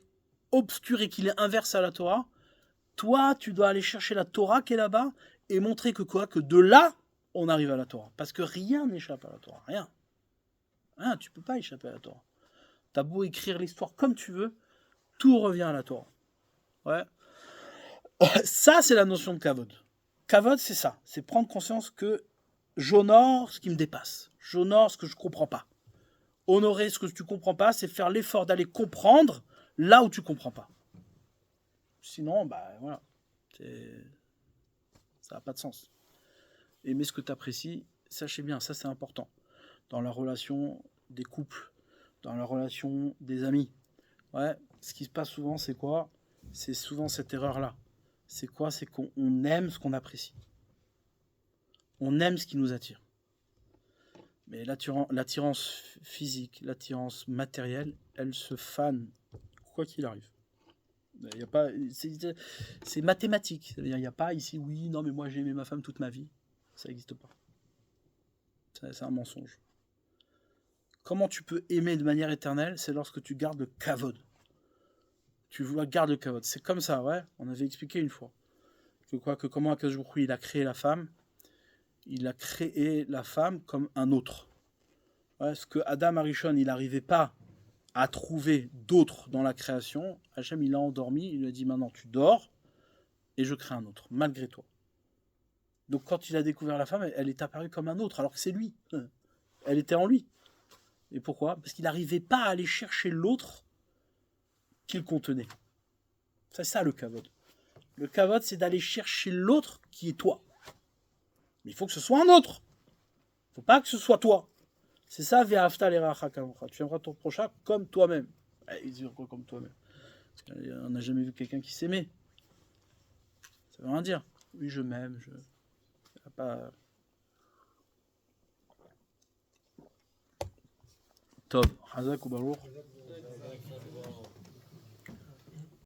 obscur et qu'il est inverse à la Torah, toi, tu dois aller chercher la Torah qui est là-bas et montrer que quoi? Que de là, on arrive à la Torah. Parce que rien n'échappe à la Torah. Rien. Rien, tu peux pas échapper à la Torah. T'as beau écrire l'histoire comme tu veux, tout revient à la Torah. Ouais. Ça, c'est la notion de kavod. Kavod, c'est ça. C'est prendre conscience que j'honore ce qui me dépasse. J'honore ce que je comprends pas. Honorer ce que tu comprends pas, c'est faire l'effort d'aller comprendre là où tu comprends pas. Sinon, bah voilà. Ça n'a pas de sens. Aimer ce que tu apprécies, sachez bien, ça c'est important. Dans la relation des couples, dans la relation des amis. Ouais, ce qui se passe souvent, c'est quoi? C'est souvent cette erreur-là. C'est quoi? C'est qu'on aime ce qu'on apprécie. On aime ce qui nous attire. Mais l'attirance physique, l'attirance matérielle, elle se fane, quoi qu'il arrive. Il y a pas, c'est mathématique. C'est-à-dire, il n'y a pas ici, oui, non, mais moi j'ai aimé ma femme toute ma vie. Ça n'existe pas. C'est un mensonge. Comment tu peux aimer de manière éternelle? C'est lorsque tu gardes le kavod. Tu gardes le kavod. C'est comme ça, ouais. On avait expliqué une fois. Que comment Akadosh Baruch Hu, il a créé la femme. Il a créé la femme comme un autre. Ouais, ce que Adam Arishon, il n'arrivait pas à trouver d'autres dans la création, Hachem, il l'a endormi, il lui a dit maintenant tu dors et je crée un autre, malgré toi. Donc quand il a découvert la femme, elle est apparue comme un autre, alors que c'est lui. Elle était en lui. Et pourquoi? Parce qu'il n'arrivait pas à aller chercher l'autre qu'il contenait. C'est ça le kavod. Le kavod, c'est d'aller chercher l'autre qui est toi. Mais il faut que ce soit un autre. Il ne faut pas que ce soit toi. C'est ça, ve'ahavta l'iracha kamocha. Tu aimeras ton prochain comme toi-même. Il dit quoi comme toi-même? On n'a jamais vu quelqu'un qui s'aimait. Ça veut rien dire. Oui, je m'aime. Pas... Top. Hazak ou Baruch.